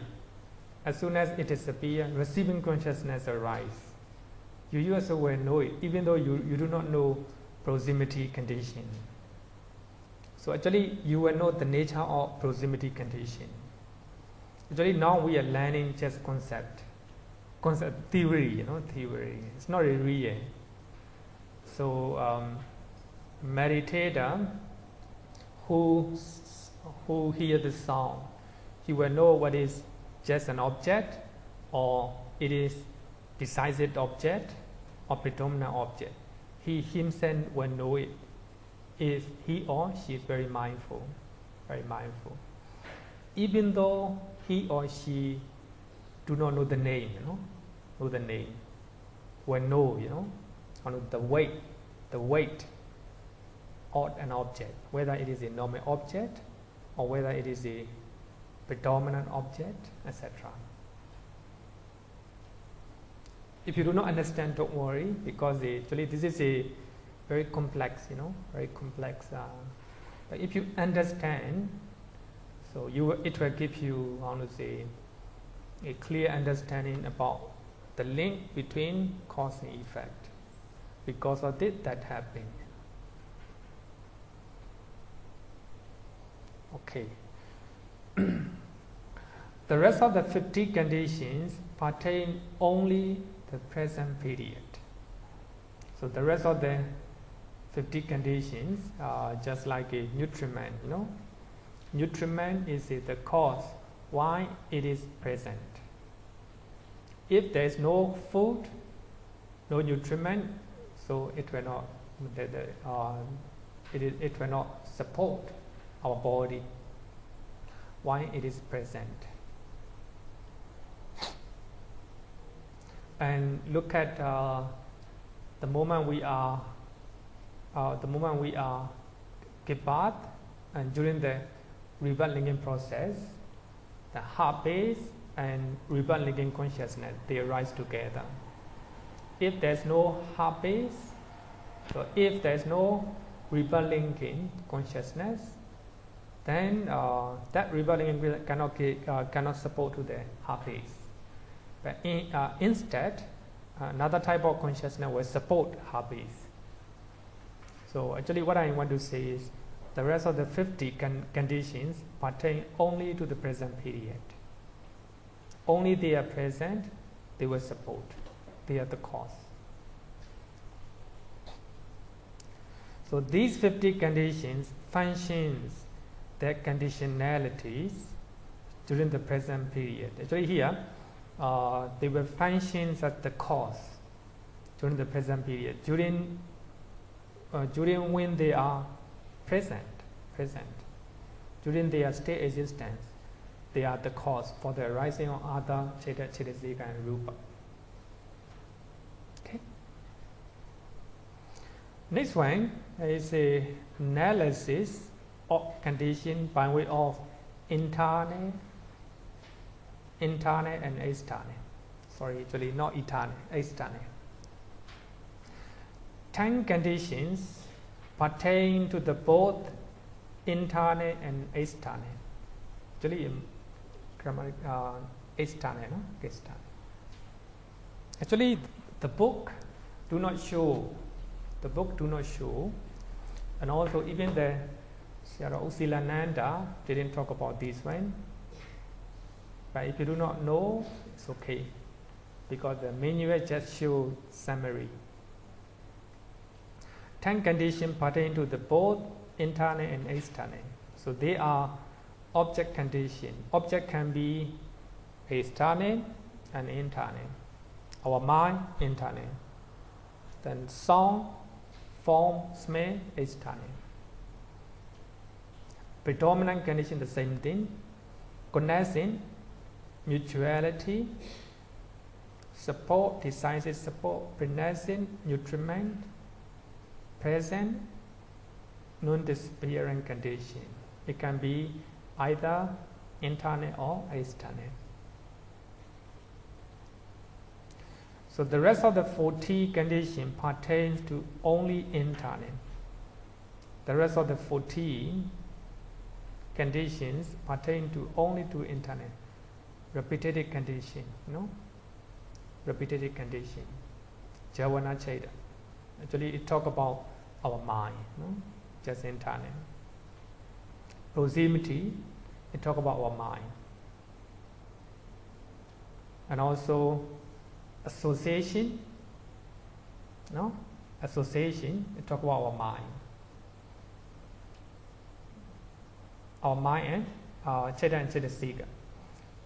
As soon as it disappears, receiving consciousness arises. you also will know it, even though you do not know proximity condition. So actually, you will know the nature of proximity condition. Actually, now we are learning just concept theory, theory. It's not really real. So, meditator who hear the sound, he will know what is just an object, or it is decisive object, or predominant object. He himself will know it if he or she is very mindful, very mindful. Even though he or she do not know the name, know the name, will know, the weight of an object, whether it is a normal object or whether it is a predominant object, etc. If you do not understand, don't worry, because actually this is a very complex, very complex. But if you understand, so it will give you, a clear understanding about the link between cause and effect. Because of it, that happened. Okay. The rest of the 50 conditions pertain only the present period. So the rest of the 50 conditions are just like a nutriment, Nutriment is the cause why it is present. If there is no food, no nutriment, so it will not, it will not support our body. Why it is present. And look at the moment we are give birth, and during the rebirth linking process, the heart base and rebirth linking consciousness, they arise together. If there's no heart base, so if there's no rebirth linking consciousness, then that rebirth linking cannot support to the heart base. But instead, another type of consciousness will support heart base. So actually what I want to say is the rest of the 50 conditions pertain only to the present period. Only they are present, they will support. They are the cause. So these 50 conditions functions their conditionalities during the present period. Actually here, they will function as the cause during the present period. During when they are present, during their state existence, they are the cause for the arising of other Cetasika and Rupa. Okay. Next one is a analysis of condition by way of internal and external. Sorry, actually not internal, external. 10 conditions pertain to the both internal and external. Actually, external, no? External. Actually, the book do not show. The book do not show, and also even the Sierra Usilananda didn't talk about this one. But if you do not know, it's okay, because the manual just shows summary. 10 conditions pertain to the both internal and external. So they are object condition. Object can be external and internal. Our mind, internal. Then sound, form, smell, external. Predominant condition, the same thing. Connection, mutuality, support, decisive support, present, nutriment, present, non-disappearing condition. It can be either internal or external. So the rest of the 40 conditions pertains to only internal. The rest of the 14 conditions pertain to only to internal. Repetitive condition, Repetitive condition. Javana Cheta. Actually, it talk about our mind, no? Just entirely. Proximity, it talk about our mind. And also association, no? Association, it talk about our mind. Our mind and Cheta and Chetasika.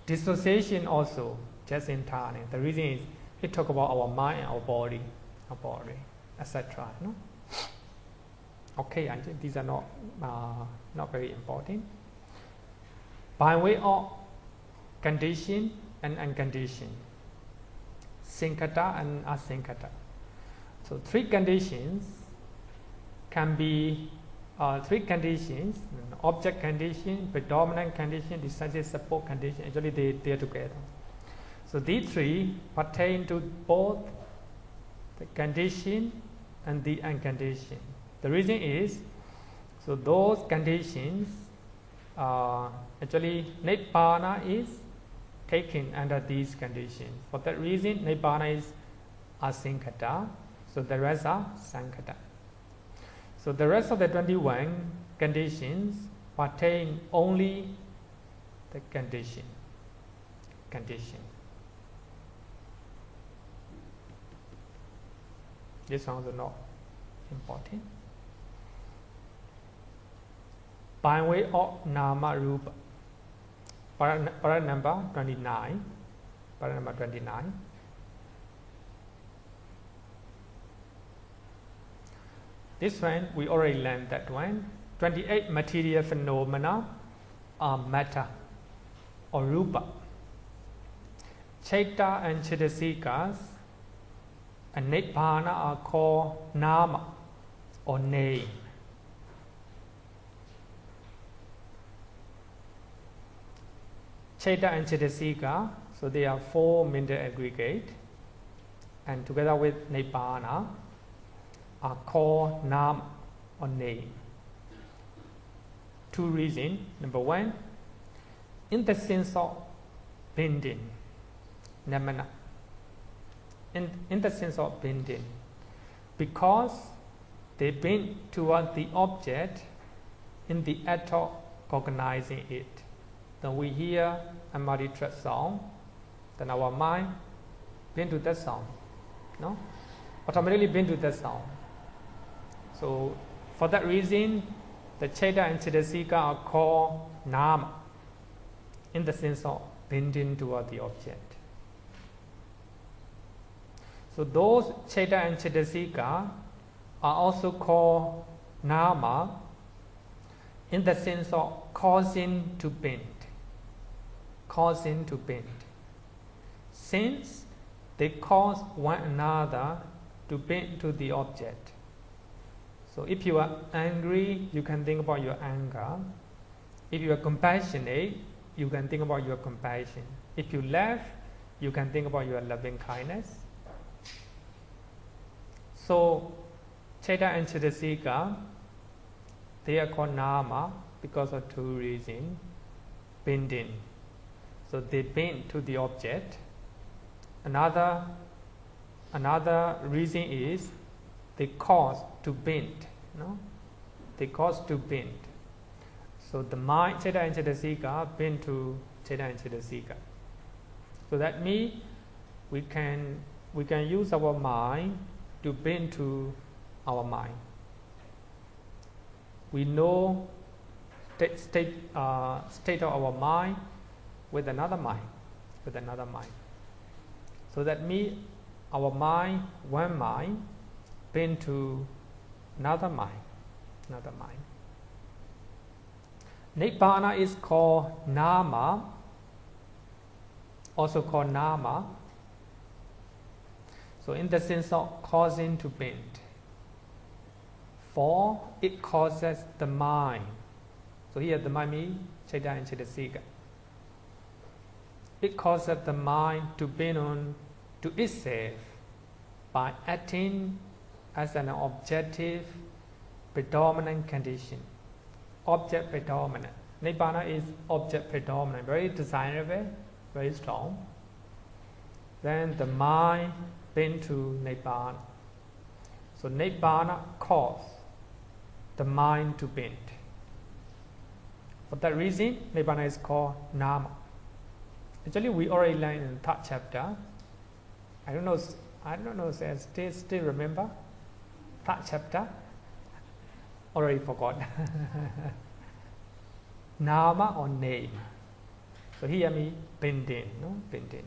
Dissociation also, just entirely. The reason is it talk about our mind and our body, etc. No? Okay, and these are not very important. By way of condition and unconditioned, Sankhata and Asankhata. So three conditions can be three conditions: object condition, predominant condition, decisive support condition. Actually, they are together. So these three pertain to both the condition and the unconditioned. The reason is, so those conditions, actually Nibbana is taken under these conditions. For that reason, Nibbana is Asankhata, so the rest are Sankhata. So the rest of the 21 conditions pertain only the condition. This one is not important. By way of Nama Rupa, para number 29. This one, we already learned that one. 28 material phenomena are matter or rupa. Cheta and Chetasikas and Nibbana are called nama or name. Cheta and Chetasika, so they are four mental aggregate, and together with Nibbana are called nama or name. Two reasons. Number one, in the sense of bending, namana. In the sense of bending, because they bend toward the object in the act of cognizing it. Then we hear a multi-track song, then our mind bend to that song, no? Automatically bend to that song. So for that reason, the Cheta and Chetasika are called nama, in the sense of bending toward the object. So those Cheta and Chetasika are also called nama, in the sense of causing to bend. Since they cause one another to bend to the object. So if you are angry, you can think about your anger. If you are compassionate, you can think about your compassion. If you laugh, you can think about your loving kindness. So Cheta and Chetasika, they are called nama because of two reasons. Bending. So they bend to the object. Another reason is they cause to bend. No? They cause to bend. So the mind, Cheta and Chetasika, bend to Cheta and Chetasika. So that means we can use our mind to bend to our mind. We know state of our mind with another mind. So that means our mind, one mind, bend to another mind. Nibbana is called nama, also called nama. So in the sense of causing to bend. For it causes the mind. So here the mind means Cheta and Chetasika. It causes the mind to bend on to itself by acting as an objective predominant condition. Object predominant. Nibbana is object predominant, very desirable, very strong. Then the mind bend to Nibbana. So Nibbana causes the mind to bend. For that reason, Nibbana is called Nama. Actually, we already learned in the third chapter. I don't know if still remember? Third chapter? Already forgot. Nama or name. So here me bending, no? Bending.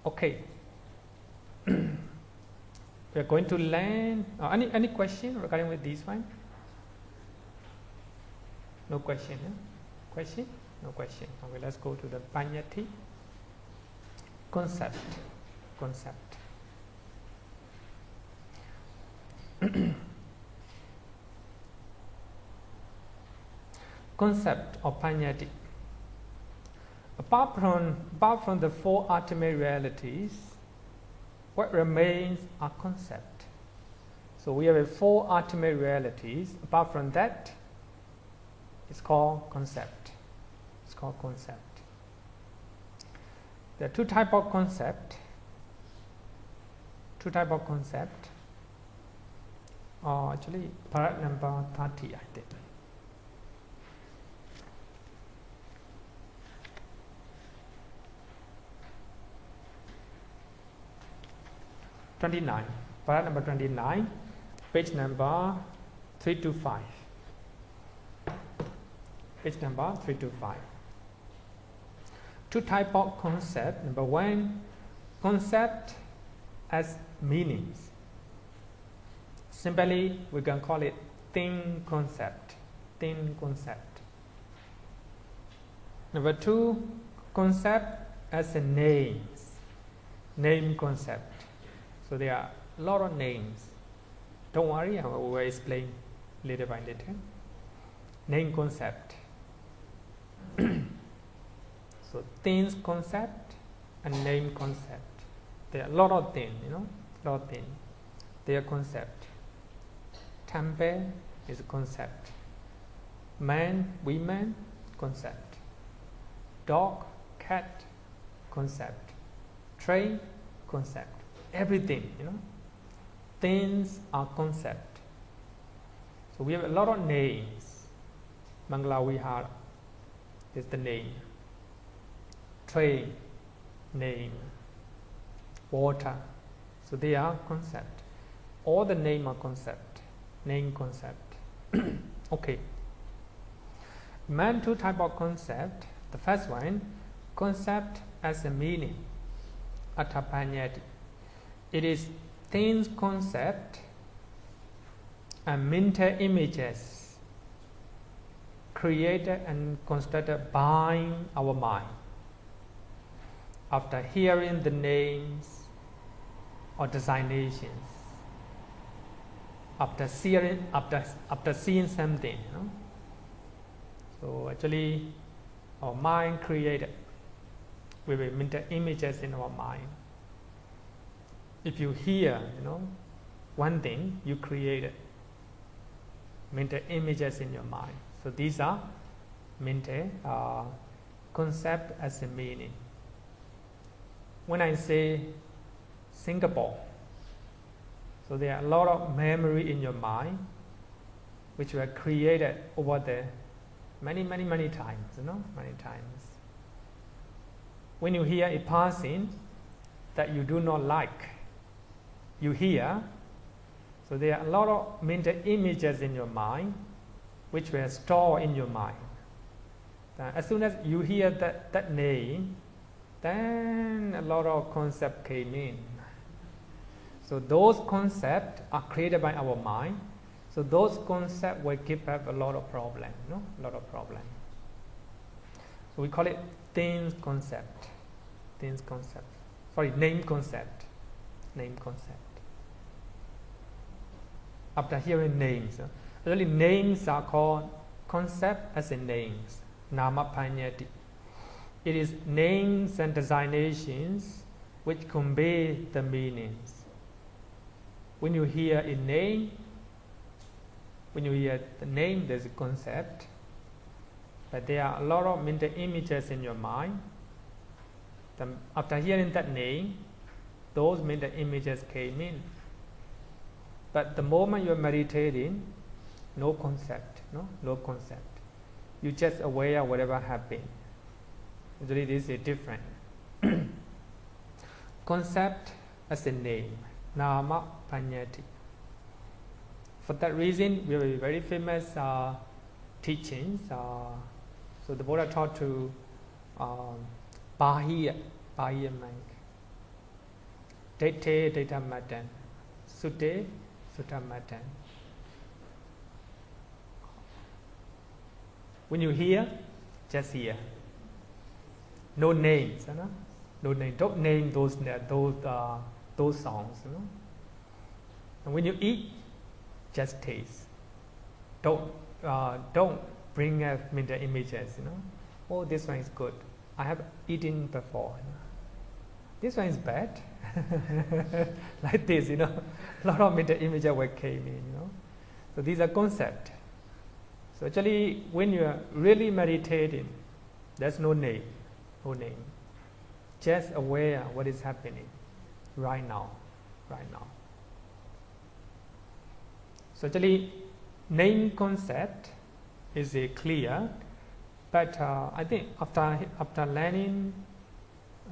Okay. We are going to learn. Any question regarding with this one? No question. Question? No question. Okay, let's go to the Panyati. Concept. Concept of Panyati. Apart from the four ultimate realities, what remains are concept. So we have four ultimate realities. Apart from that, it's called concept. It's called concept. There are two types of concept. Actually, part number 30, I think. 29, para number 29, page number 325. Page number 325. Two types of concept. Number one, concept as meanings. Simply, we can call it thing concept. Number two, concept as a names. Name concept. So there are a lot of names. Don't worry, I will explain little by little. Name concept. So things concept and name concept. There are a lot of things, They are concept. Temple is a concept. Man, women, concept. Dog, cat, concept. Train, concept. Everything, Things are concept. So we have a lot of names. Mangala Vihara is the name. Train, name. Water. So they are concept. All the name are concept. Name concept. Okay. Man, two type of concept. The first one, concept as a meaning. Atapanyati. It is things concept and mental images created and constructed by our mind. After hearing the names or designations, after seeing something, So actually, our mind created with mental images in our mind. If you hear, one thing, you create mental images in your mind. So these are mental concept as a meaning. When I say Singapore, so there are a lot of memory in your mind, which were created over the many times, many times. When you hear a person that you do not like, you hear, so there are a lot of mental images in your mind which were stored in your mind. As soon as you hear that name, then a lot of concepts came in. So those concepts are created by our mind. So those concepts will give us a lot of problems, A lot of problems. So we call it things concept. Name concept. Name concept. After hearing names, really names are called concept as in names. Namapanyati. It is names and designations which convey the meanings. When you hear a name, there's a concept, but there are a lot of mental images in your mind. Then after hearing that name, those mental images came in. But the moment you're meditating, no concept, no concept. You're just aware of whatever happened. Usually this is different. Concept as a name, nama panyati. For that reason, we have a very famous teachings. So the Buddha taught to Bahiya mind. Dete, data matan. Sute, sutta matan. When you hear, just hear. No names, no name. Don't name those songs. And when you eat, just taste. Don't bring up mental images. Oh, this one is good. I have eaten before. This one is bad. Like this, a lot of mental images were came in. So these are concepts. So actually, when you are really meditating, there's no name, no name. Just aware what is happening right now. So actually, name concept is clear, but I think after learning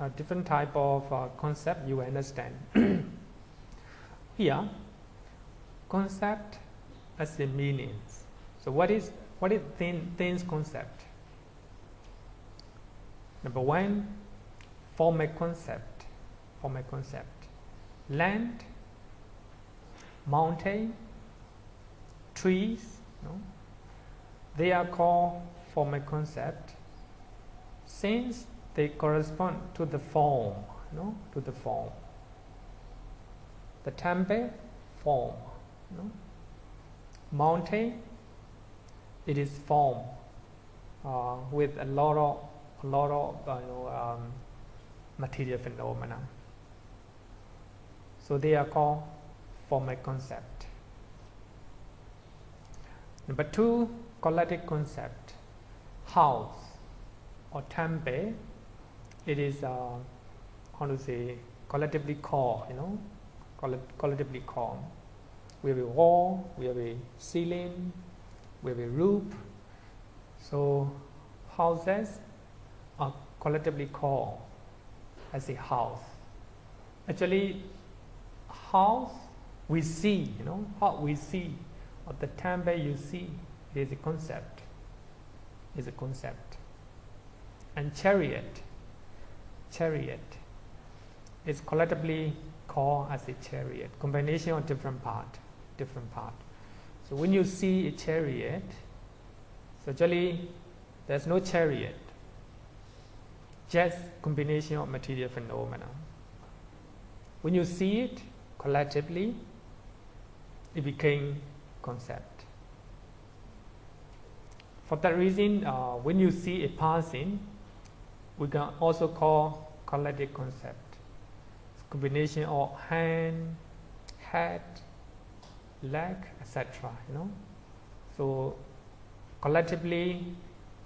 a different type of concept, you understand. Here, concept as the meanings. So what is things concept? Number one, form a concept. Land, mountain, trees, they are called form a concept since they correspond to the form, to the form. The temple, form, mountain, it is form with a lot of material phenomena. So they are called form a concept. Number two, collective concept. House or temple, it is collectively called, collectively called. We have a wall, we have a ceiling, we have a roof. So houses are collectively called as a house. Actually, house we see, how we see, or the temple you see, it is a concept. Is a concept. And chariot is collectively called as a chariot. Combination of different part. So when you see a chariot, so actually there's no chariot, just combination of material phenomena. When you see it collectively, it became concept. For that reason, when you see a person, we can also call collective concept. It's a combination of hand, head, leg, etc. So collectively,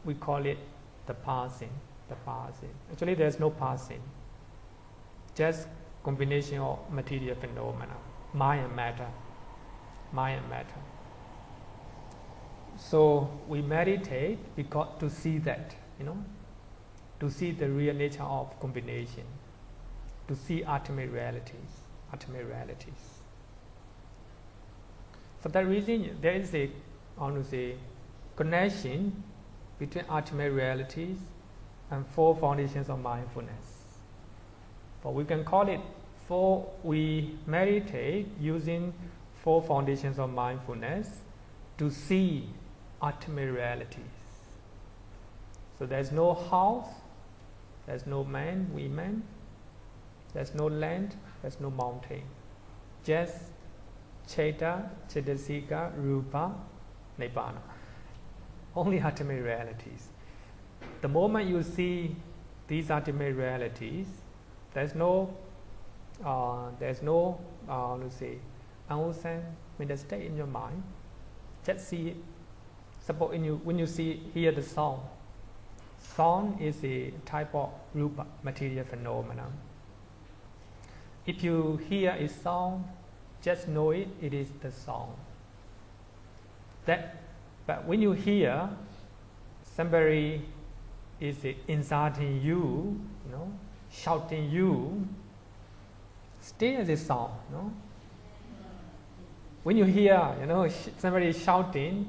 we call it the person. Actually, there's no person. Just combination of material phenomena, mind and matter. So we meditate because to see that, to see the real nature of combination, to see ultimate realities. For that reason, there is a connection between ultimate realities and four foundations of mindfulness. But we can call it we meditate using four foundations of mindfulness to see ultimate realities. So there's no house, there's no man, women, there's no land, there's no mountain. Just Cheta, Chetasika, Rupa, Nibbana. Only ultimate realities. The moment you see these ultimate realities, there's no unwholesome mental state in your mind. Just see it. Suppose when you hear the sound. Sound is a type of rupa, material phenomenon. If you hear a song, just know it is the song. But when you hear somebody is insulting you, shouting you, stay as a song. When you hear, somebody shouting,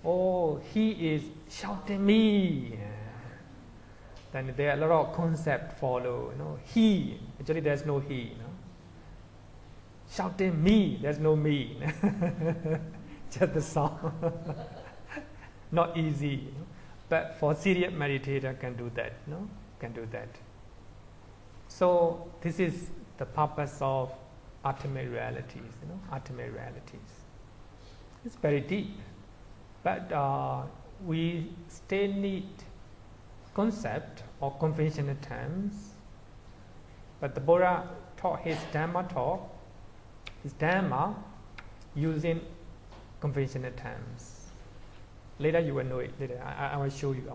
oh, he is shouting me. Then there are a lot of concepts follow. He, actually there's no he. Shouting me, there's no me. Just the song. Not easy. But for serious meditator can do that. Can do that. So this is the purpose of ultimate realities. Ultimate realities. It's very deep. But we still need concept or conventional terms. But the Buddha taught his Dhamma using conventional terms. Later you will know it. Later I will show you.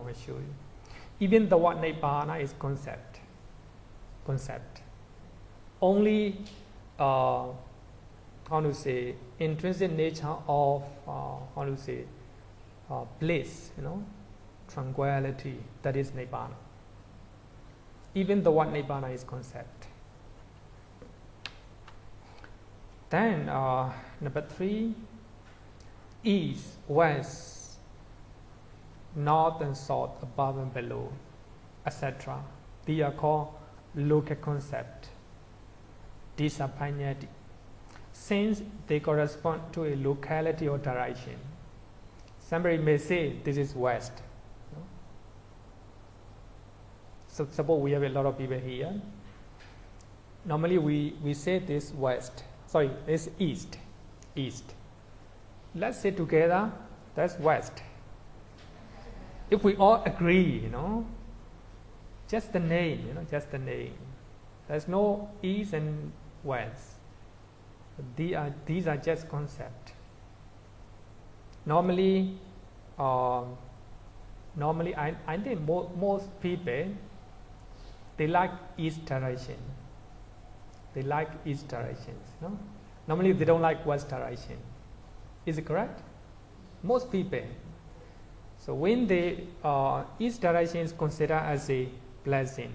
Even the word Nibbana is concept. Only intrinsic nature of bliss, tranquility, that is Nibbana. Even the word Nibbana is concept. Then number 3, east, west, north and south, above and below, etc. They are called local concept. These are paññatti, since they correspond to a locality or direction. Somebody may say this is west. So suppose we have a lot of people here. Normally we say this west. Sorry, this east. Let's say together that's west. If we all agree, just the name, just the name. There's no east and west. These are just concepts. Normally I think most people, they like east direction. They like east directions. Normally they don't like west direction. Is it correct? Most people. So when the east direction is considered as a blessing.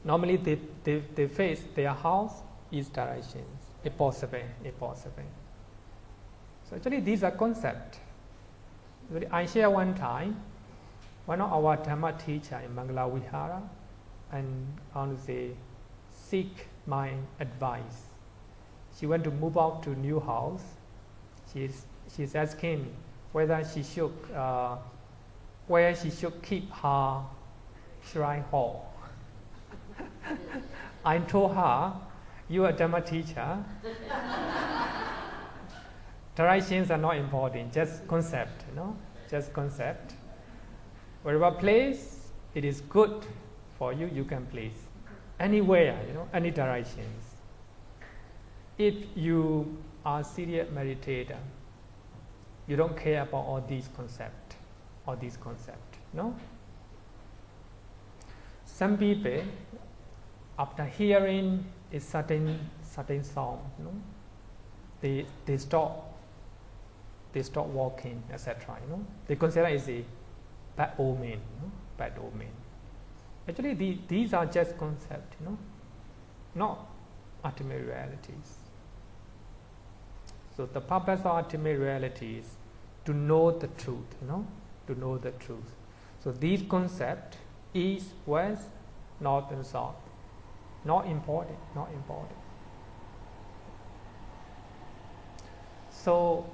Normally they face their house east directions. If possible. So actually these are concepts. I share one time, one of our Dhamma teacher in Mangala Vihara, and seek my advice. She went to move out to new house. She's asking whether she should where she should keep her shrine hall. I told her, you are a Dhamma teacher. Directions are not important, just concept, just concept. Wherever place it is good for you, you can place. Anywhere, any directions. If you are a serious meditator, you don't care about all these concepts, no? Some people, after hearing a certain song, they stop walking, etc. They consider it a bad omen, bad omen. Actually, these are just concepts, not ultimate realities. So the purpose of ultimate reality is to know the truth, to know the truth. So these concepts, east, west, north and south, not important. So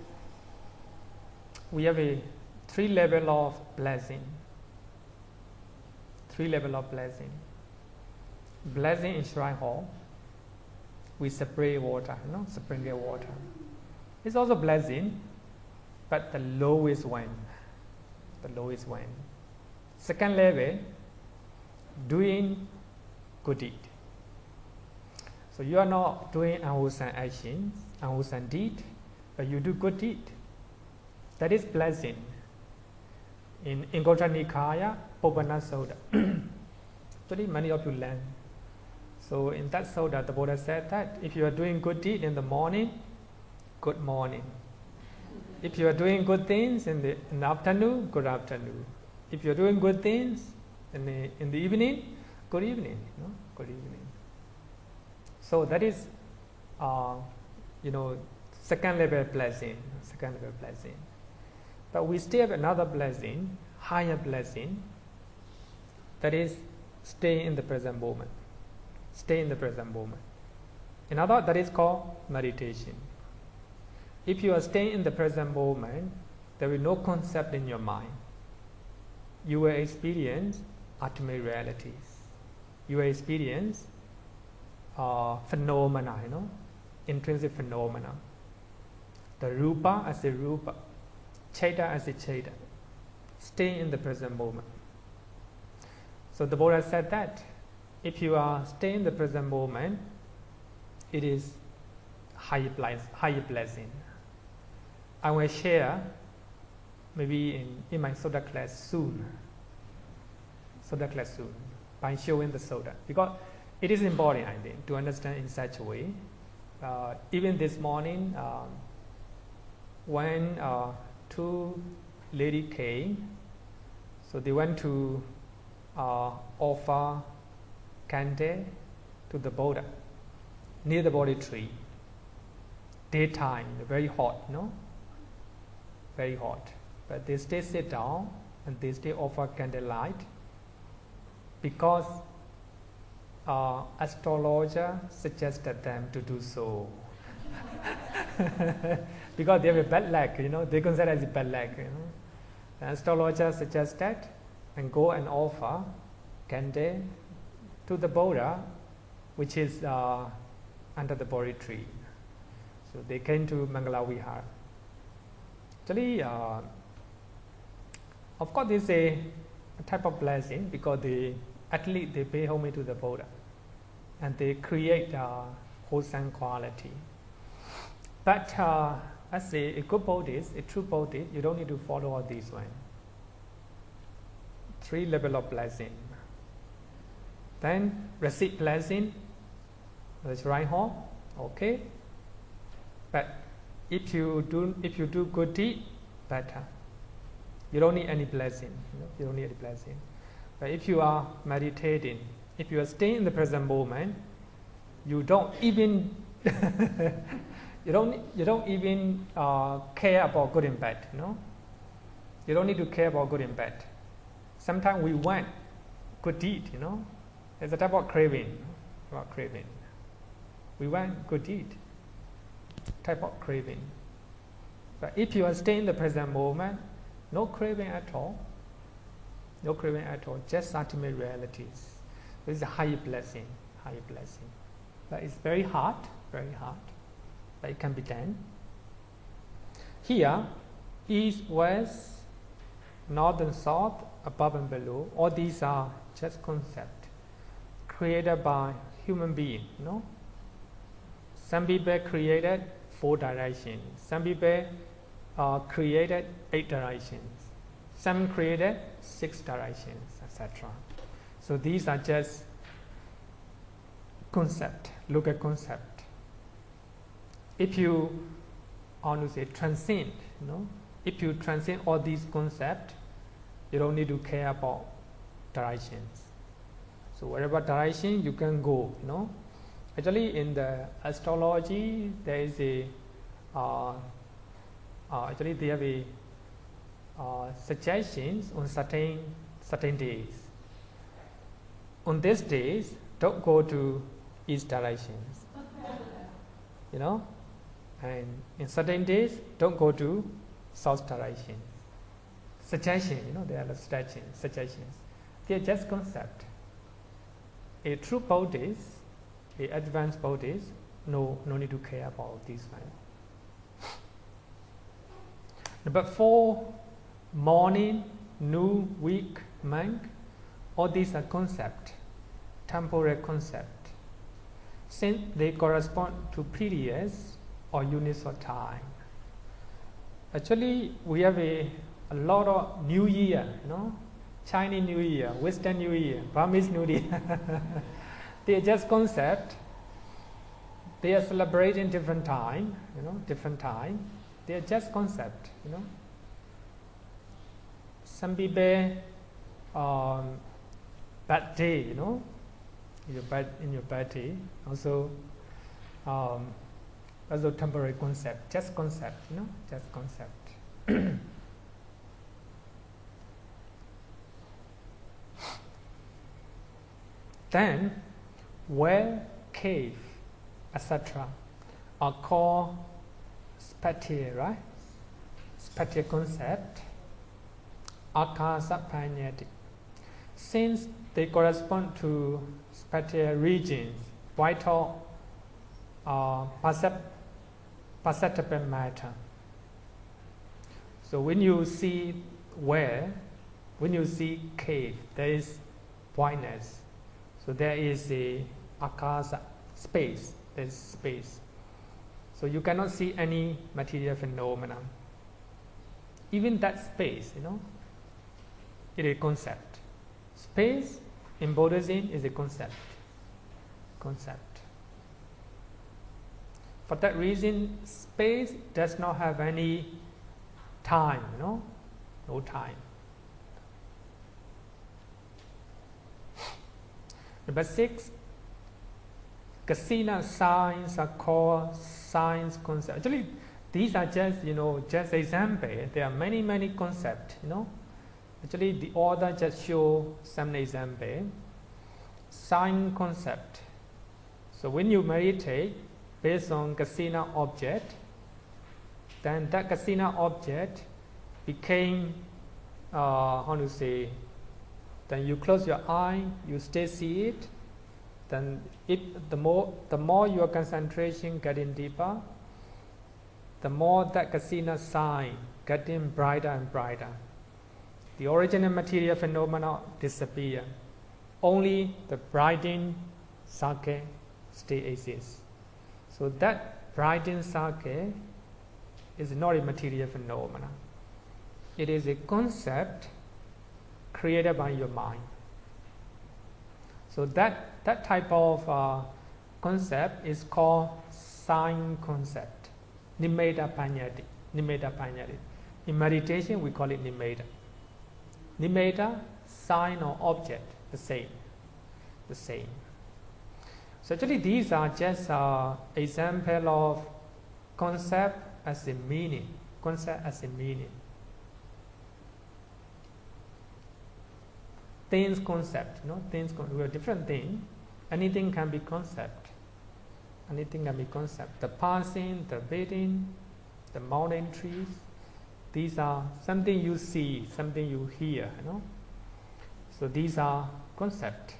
we have a 3 level of blessing. 3 level of blessing. Blessing in shrine hall. We spray water, sprinkle water. It's also blessing, but the lowest one. Second level, doing good deed. So you are not doing unwholesome actions, unwholesome deed, but you do good deed. That is blessing. In Anguttara Nikaya, Popana Sutta. Actually, many of you learn So in that Sutta, the Buddha said that if you are doing good deed in the morning, good morning. If you are doing good things in the afternoon, good afternoon. If you are doing good things in the evening, good evening. Good evening. So that is, second level blessing. Second level blessing. But we still have another blessing, higher blessing. That is, stay in the present moment. Stay in the present moment. In other words, that is called meditation. If you are staying in the present moment, there will be no concept in your mind. You will experience ultimate realities. You will experience phenomena, intrinsic phenomena. The rupa as a rupa, chaita as a chaita. Stay in the present moment. So the Buddha said that if you are staying in the present moment, it is high blessing. I will share maybe in my Sutta class soon. By showing the Sutta. Because it is important, I think, to understand in such a way. Even this morning, when two ladies came, so they went to offer candle to the Buddha near the Bodhi tree. Daytime, very hot, very hot. But they stay sit down and they stay offer candlelight because astrologer suggested them to do so. Because they have a bad luck, they consider it as a bad luck. The astrologer suggested and go and offer candle to the Buddha, which is under the Bodhi tree. So they came to Mangala Vihara. Actually, of course, this is a type of blessing because they pay homage to the Buddha and they create wholesome quality. But as a good Buddhist, a true Buddhist, you don't need to follow all these ones. 3 levels of blessing. Then receive blessing, that's right home, okay. But if you do good deed, better. You don't need any blessing. You don't need any blessing. But if you are meditating, if you are staying in the present moment, you don't even you don't even care about good and bad. You don't need to care about good and bad. Sometimes we want good deed. There's a type of craving. We want good deed. Type of craving. But if you are staying in the present moment, no craving at all. No craving at all. Just ultimate realities. This is a high blessing. But it's very hard. But it can be done. Here, east, west, north and south, above and below, all these are just concepts created by human beings. Some people created 4 directions. Some people created 8 directions. Some created 6 directions, etc. So these are just concept. Look at concept. If you transcend, if you transcend all these concepts, you don't need to care about directions. So wherever direction you can go, Actually, in the astrology, there is a actually they have a suggestions on certain days. On these days, don't go to east directions. And in certain days, don't go to south direction. Suggestions, they are suggestions. They are just concept. A true Buddhist, a advanced Buddhist, no need to care about this one. Number 4, morning, noon, week, month, all these are concept, temporal concept. Since they correspond to periods or units of time. Actually, we have a lot of New Year, Chinese New Year, Western New Year, Burmese New Year. They are just concept. They are celebrating different time, different time. They are just concept, Some people, bad day, in your bad day, also temporary concept, just concept, just concept. Then, well, cave, etc. are called spatial, right? Spatial concept, akasa-panyati. Since they correspond to spatial regions, vital perceptible matter. So when you see when you see cave, there is whiteness. So there is a akasa, space. There is space. So you cannot see any material phenomena. Even that space, it is a concept. Space in Buddhism is a concept. For that reason, space does not have any time, no time. Number 6, casino signs are called signs concept. Actually, these are just just example. There are many concepts. Actually, the author just show some example. Sign concept. So when you meditate based on casino object, then that casino object became then you close your eye, you still see it. Then the more your concentration getting deeper, the more that casino sign getting brighter and brighter. The original material phenomena disappear. Only the brightening sake still exists. So that brightening sake is not a material phenomena. It is a concept created by your mind. So that type of concept is called sign concept. Nimitta panyati. In meditation, we call it nimitta. Nimitta, sign or object, the same. So actually, these are just example of concept as a meaning. Things concept, we have different things. Anything can be concept. The passing, the beating, the mountain trees. These are something you see, something you hear, So these are concept.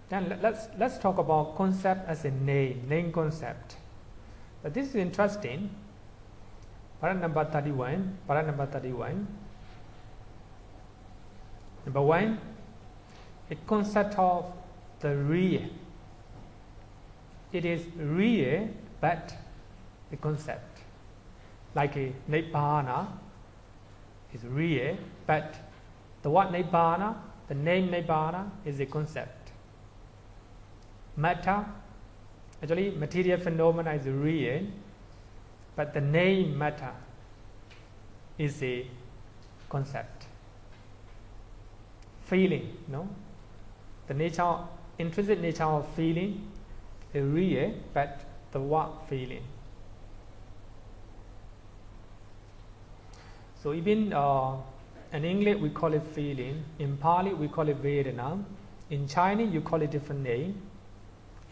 Then let's talk about concept as a name concept. But this is interesting. Para number 31. Number 1, a concept of the real. It is real, but a concept. Like a Nibbana is real, but the word Nibbana, the name Nibbana is a concept. Matter, actually material phenomena is real, but the name matter is a concept. Feeling, the intrinsic nature of feeling is real, but the word feeling. So even in English we call it feeling, in Pali we call it Vedana, in Chinese you call it different name,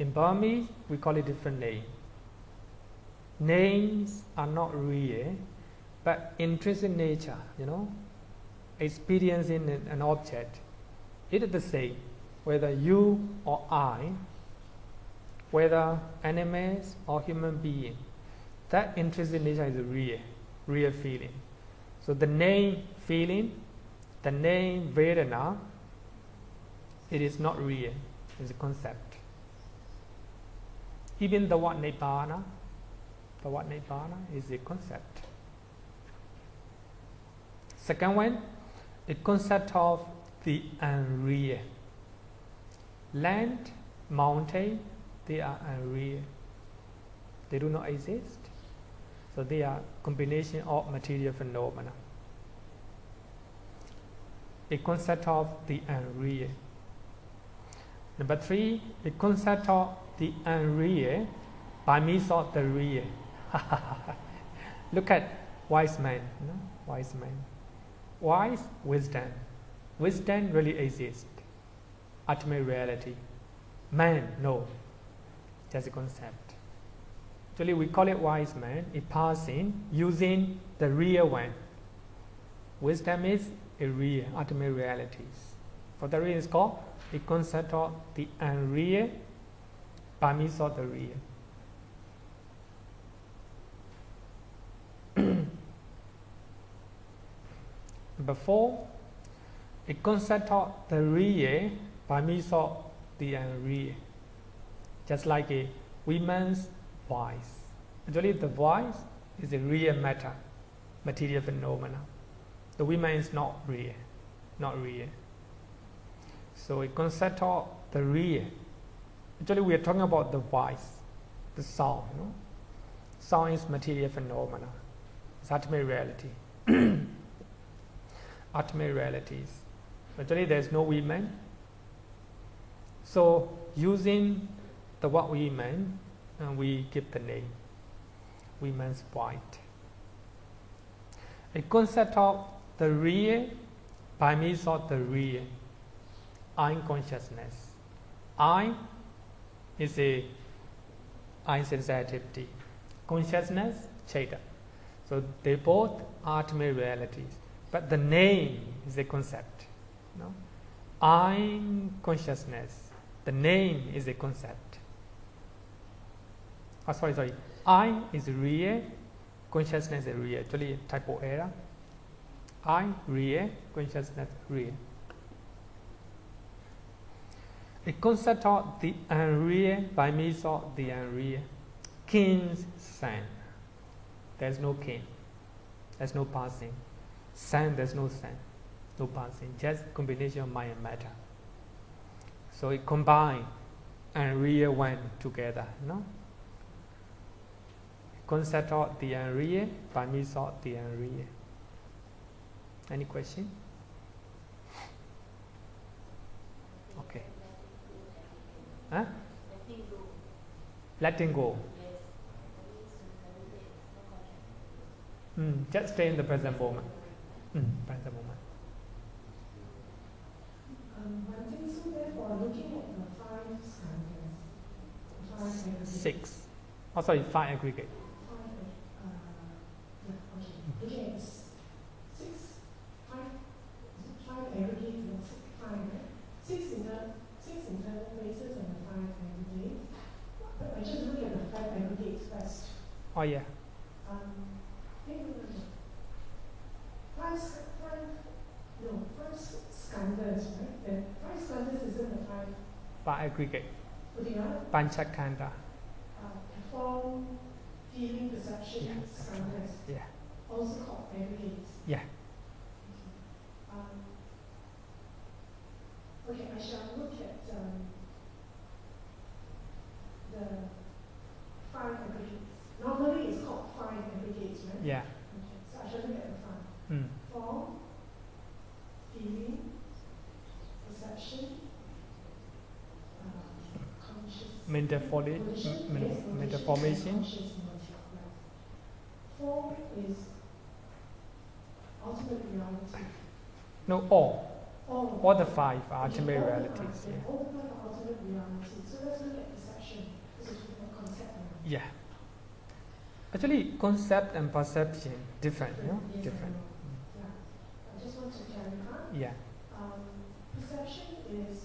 in Burmese we call it different name. Names are not real, but intrinsic nature, experiencing an object, it is the same, whether you or I, whether animals or human being. That intrinsic nature is a real feeling. So the name feeling, the name Vedana, it is not real, it's a concept. Even the word Nibbana is a concept. Second one, the concept of the unreal. Land, mountain, they are unreal. They do not exist. So they are combination of material phenomena. A concept of the unreal. Number 3, a concept of the unreal by means of the real. Look at wise man. No? Wise man. Wise, wisdom. Wisdom really exists. Ultimate reality. Man, no. Just a concept. Actually, we call it wise man, a person using the real one. Wisdom is a real, ultimate realities. For the real is called the concept of the unreal by means of the real. Number 4, a concept of the real by means of the unreal. Just like a woman's voice. Actually, the voice is a real matter, material phenomena. The woman is not real, not real. So a concept of the real. Actually, we are talking about the voice, the sound. No? Sound is material phenomena. It's ultimate reality. Ultimate realities. Actually, there is no woman. So using the word woman, we give the name. Women's white. A concept of the real by means of the real. I consciousness. I is a I sensitivity. Consciousness, Chaita. So they both are ultimate realities. But the name is a concept. No? I consciousness. The name is a concept. Oh, sorry. I is real. Consciousness is real. Actually, typo error. I real. Consciousness real. A concept of the unreal by means of the unreal. King's son. There's no king. There's no passing. Son, there's no son. No passing. Just combination of mind and matter. So it combines unreal one together. No? Concept of the unreal by means of the unreal. Any question? Okay. Huh? Letting go. Just stay in the present moment. Present moment. One thing, so therefore, looking at the 5 skandhas, 5 aggregates. 6. Oh, sorry, 5 aggregate. 5, okay. Looking at 5 aggregates and 5, right? 6 internal places and the 5 aggregates. But I just look at the 5 aggregates first. Oh, yeah. Five skandhas, right? The 5 skandhas isn't the 5. 5 aggregate. What do you have? Panchakanda. Form, feeling, perception, skandhas. Yeah. Also called aggregates. Yeah. Okay, I shall look at the 5 aggregates. Normally it's called 5 aggregates, right? Yeah. Okay, so I shall look at the 5. Form, feeling, perception, mental formation. Form is ultimate reality. No, all the 5 are ultimate realities. Yeah. All the 5 are ultimate reality. So let's look at perception. This is a concept now. Yeah. Actually, concept and perception different. No? Yes, different. Yeah. I just want to clarify. Yeah. Perception is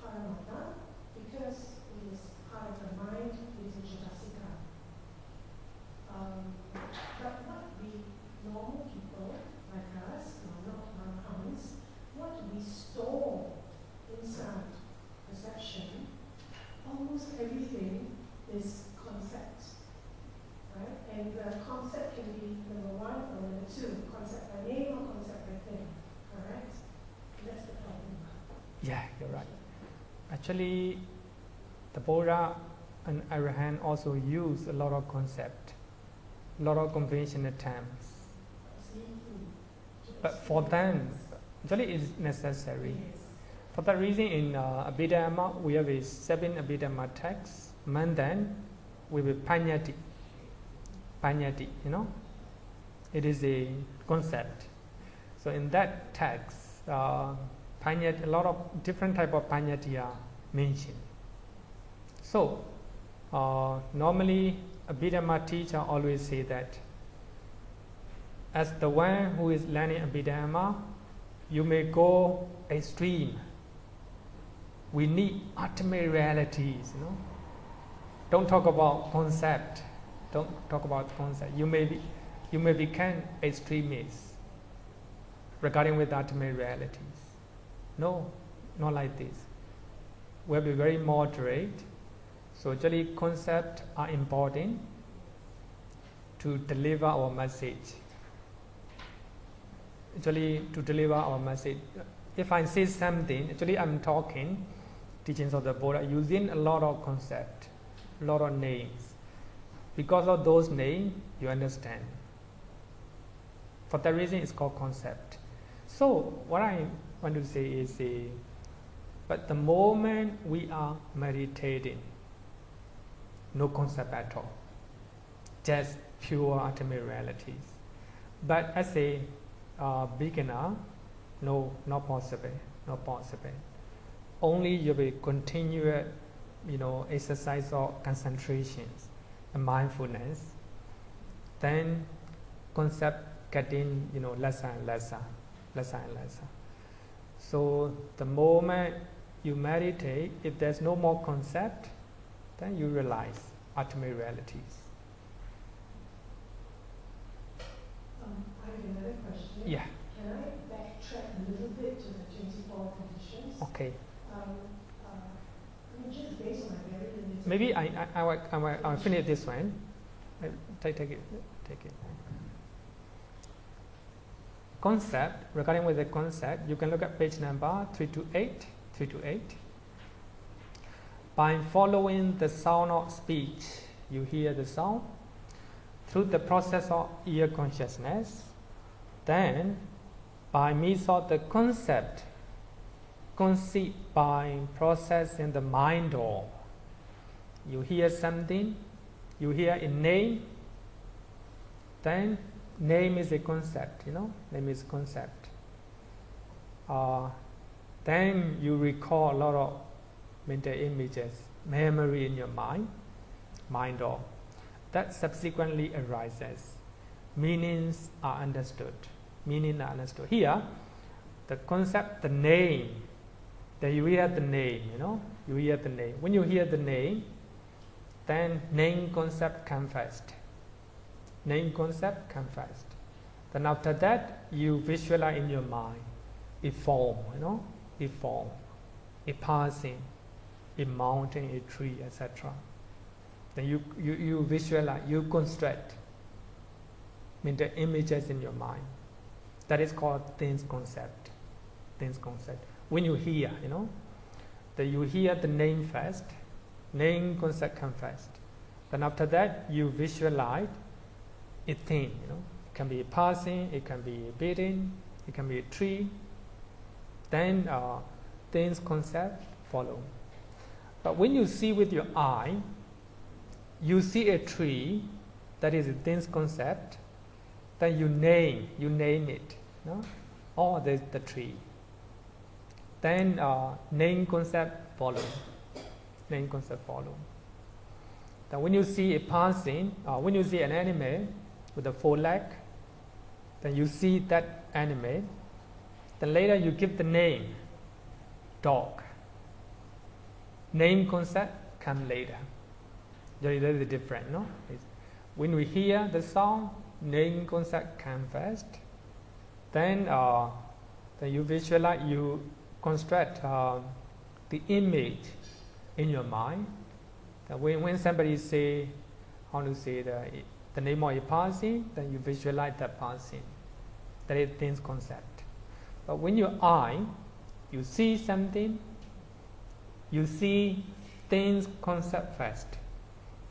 paramata because it is part of the mind, it is a chatasika. But what we normal people like us, not arahants, what we store inside perception, almost everything is concept. Right? And the concept can be number 1 or number 2, concept by name or concept by thing. Correct? That's the problem. Yeah, you're right. Actually, the Buddha and Arahant also use a lot of concept, a lot of conventional terms. But for them, actually it's necessary. For that reason, in Abhidhamma, we have a 7 Abhidhamma texts. And then we have Panyati. Panyati, you know, it is a concept. So in that text, Panyati, a lot of different type of Panyati are mentioned. So normally Abhidhamma teacher always say that as the one who is learning Abhidhamma, you may go extreme. We need ultimate realities, you know. Don't talk about concept. Don't talk about concept. You may become extremists regarding with ultimate realities. No, not like this. We'll be very moderate. So actually concepts are important to deliver our message. Actually, to deliver our message. If I say something, actually I'm talking teachings of the Buddha using a lot of concepts, a lot of names. Because of those names, you understand. For that reason, it's called concept. So what I want to say is, but the moment we are meditating, no concept at all, just pure ultimate realities. But as a beginner, no, not possible, not possible. Only you will continue, exercise of concentrations and mindfulness. Then concept getting, lesser and lesser, lesser and lesser. So the moment you meditate, if there's no more concept, then you realize ultimate realities. I have another question. Yeah. Can I backtrack a little bit to the 24 conditions? Okay. Just based on my very limited... Maybe I'll finish this one. Take it. Concept, regarding with the concept, you can look at page number 328. By following the sound of speech, you hear the sound through the process of ear consciousness. Then, by means of the concept, conceived by process in the mind door, you hear something, you hear a name, then name is a concept, name is concept. Then you recall a lot of mental images, memory in your mind door. That subsequently arises. Meanings are understood. Here, the concept, the name, then you hear the name, you hear the name. When you hear the name, then name concept comes first. Name concept comes first. Then after that, you visualize in your mind a form, a form, a passing, a mountain, a tree, etc. Then you visualize, you construct mental images in your mind. That is called things concept. Things concept. When you hear, then you hear the name first. Name concept comes first. Then after that, you visualize a thing. It can be a passing, it can be a building, it can be a tree. Then things concept follow. But when you see with your eye, you see a tree, that is a things concept. Then you name it. Or there's the tree. Then name concept follow. Name concept follow. Then when you see a passing, when you see an animal with a 4 legs, then you see that animal. Then later you give the name, dog. Name concept come later. That is different, When we hear the sound, name concept come first. Then you visualize, you construct the image in your mind. When somebody say, the name of a passing, then you visualize that passing. That is things concept. But when your eye, you see something, You see things, concept first.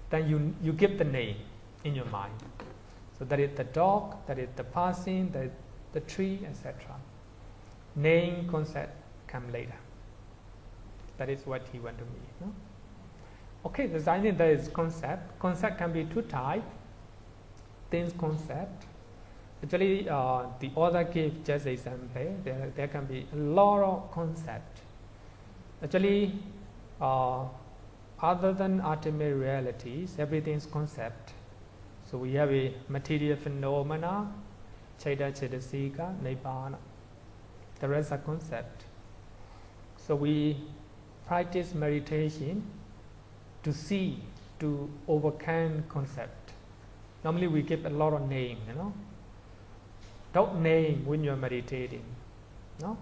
Then you give the name in your mind. So that is the dog, that is the person, that is the tree, etc. Name, concept come later. That is what he went to me. No? Okay, so I think there is concept. Concept can be two types. Things, concept. Actually, the author gave just an example. There can be a lot of concept. Actually, other than ultimate realities, everything is concept. So we have a material phenomena, Chaita, Chaitasika, Nibbana. The rest are concept. So we practice meditation to see, to overcome concept. Normally we give a lot of name, you know. Don't name when you are meditating. No?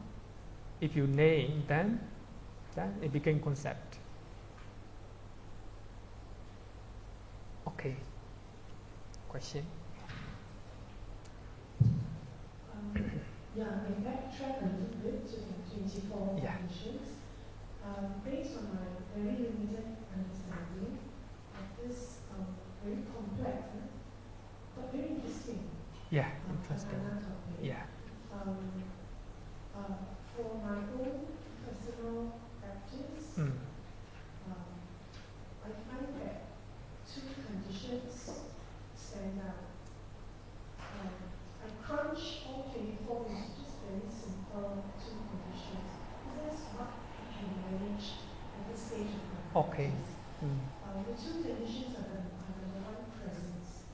If you name, then it becomes concept. Okay. Question? Yeah, I backtrack a little bit to the 24 conditions. Based on my very limited understanding of this very complex but very interesting. Yeah, interesting. Topic. Yeah. For my own personal practice, I find that two conditions stand out. I crunch all 24 into just very simple two conditions. That's what I can manage at this stage of my practice. Okay. The two conditions are number one, presence,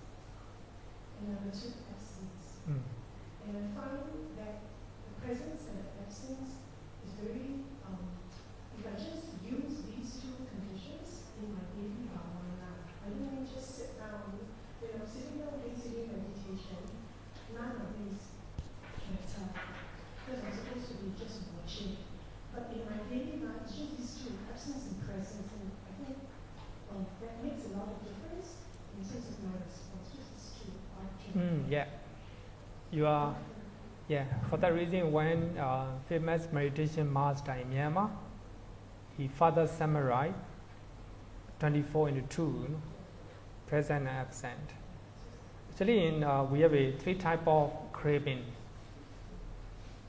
and number two, absence. And I find that the presence and the absence is very, if I just use these two conditions in my daily bhavana, I don't mean just sit down. When I'm sitting down doing sitting meditation, none of these matter, because I'm supposed to be just watching. But in my daily life, it's just these two, absence and presence, and I think that makes a lot of difference in terms of my response. Just these two objects. Yeah. You are, yeah. For that reason, when famous meditation master in Myanmar, he further summarized 24 into 2, present and absent. Actually, we have three type of craving.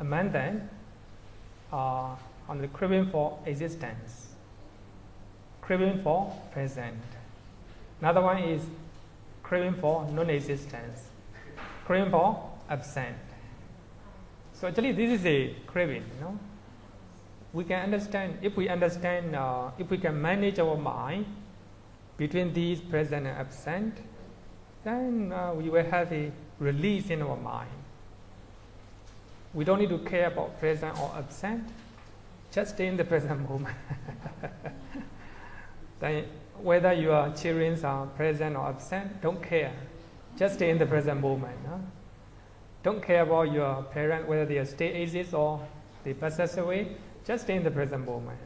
Among them, on the craving for existence, craving for present. Another one is craving for non-existence, craving for absent. So actually, this is a craving. You know, we can understand if we can manage our mind between these present and absent, then we will have a release in our mind. We don't need to care about present or absent. Just stay in the present moment. Then whether your children are present or absent, don't care. Just stay in the present moment. Huh? Don't care about your parents, whether they still exist or they pass away. Just stay in the present moment.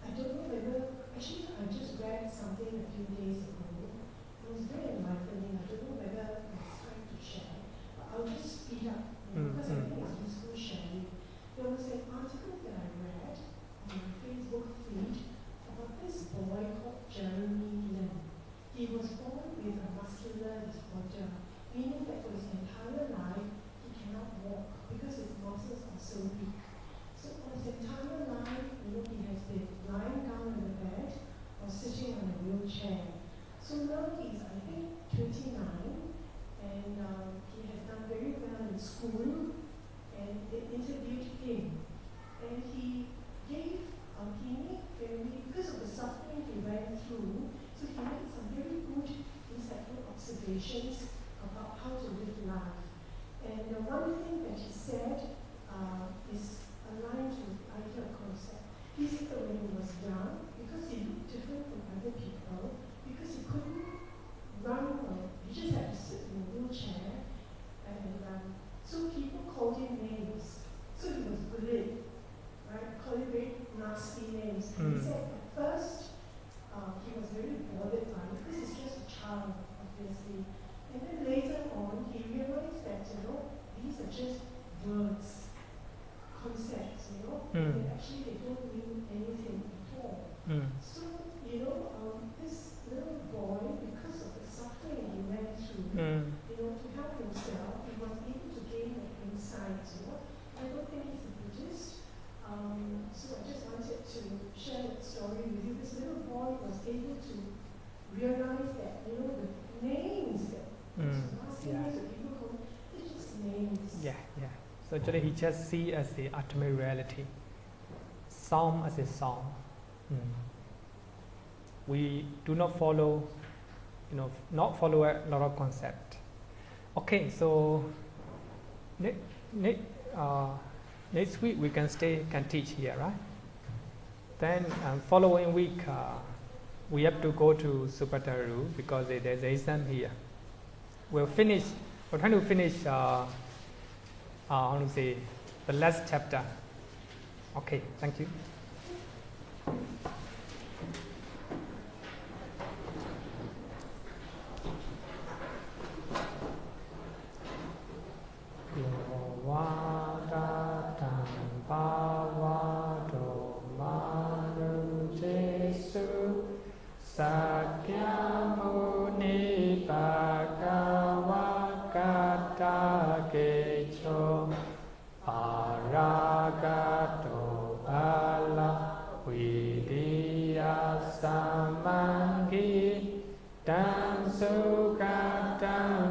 I don't know whether, actually I just read something a few days ago. It was very enlightening. I don't know whether it's time to share, but I'll just speed up because I think it's useful sharing. There was an article that I read on my Facebook feed about this boy called Jeremy Lin. He was born with a muscular disorder, meaning that for his entire life he cannot walk because his muscles are so weak. So for his entire life, he has been lying down in the bed or sitting on a wheelchair. So now he's, I think, 29, and he has done very well in school, and they interviewed him. And he gave, because of the suffering he went through, so he made some very good, insightful observations about how to live life. And the one thing that he said is aligned with the idea of concept. He said that when he was young, because he looked different from other people, because he couldn't run or he just had to sit in a wheelchair, and so people called him names. So he was bullied, right? Called him very nasty names. And he said at first he was very bothered by it because he's just a child, obviously. And then later on he realized that these are just words, concepts, and actually they don't mean anything at all. So, this little boy, because of the suffering he went through, to help himself, he was able to gain that insight. I don't think he's a Buddhist. So I just wanted to share that story with you. This little boy was able to realize that, the names that people call, they're just names. Yeah. So actually he just see as the ultimate reality. Song as a song. We do not follow, not follow a lot of concept. Okay, so next week we can teach here, right? Then following week we have to go to Supataru because there's an exam here. We're trying to finish the last chapter. Okay, thank you. Sakyamuni Bhagavata Kecho Aragato Ala Vidya Samangi Tansukatan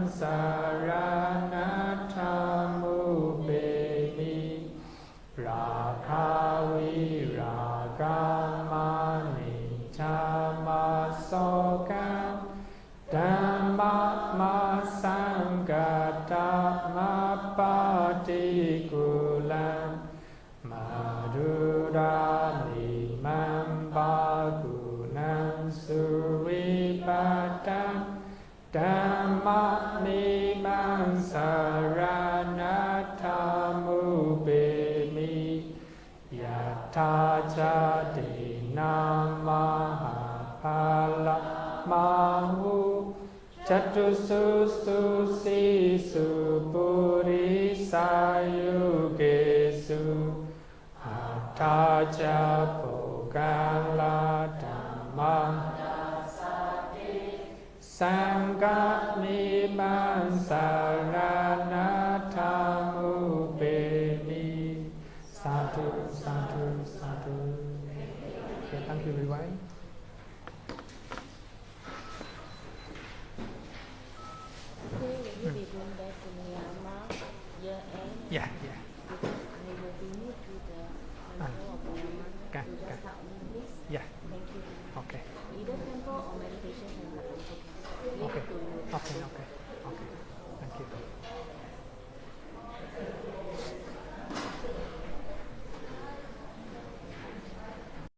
Saranatamu Beni Rakavi Ragamani Tamasoka Dhamma Sangata Patikulam Madhurani Mambagunam Suripatan Dhamma Mimam Saranatamu Bemi Yatachadi Namaha Pala Mahu Chatusustu Sisu Puri Sayugesu Hataja Pogala Dhammam Sangha Mimam Saranatamu Bemi. Sadhu. Okay, thank you everyone. Will you be going back to Myanmar year end? Yeah. Because I will be new to the temple of Myanmar. Okay. You just help me, please. Yeah. Thank you. Okay. Either temple or meditation center. Okay.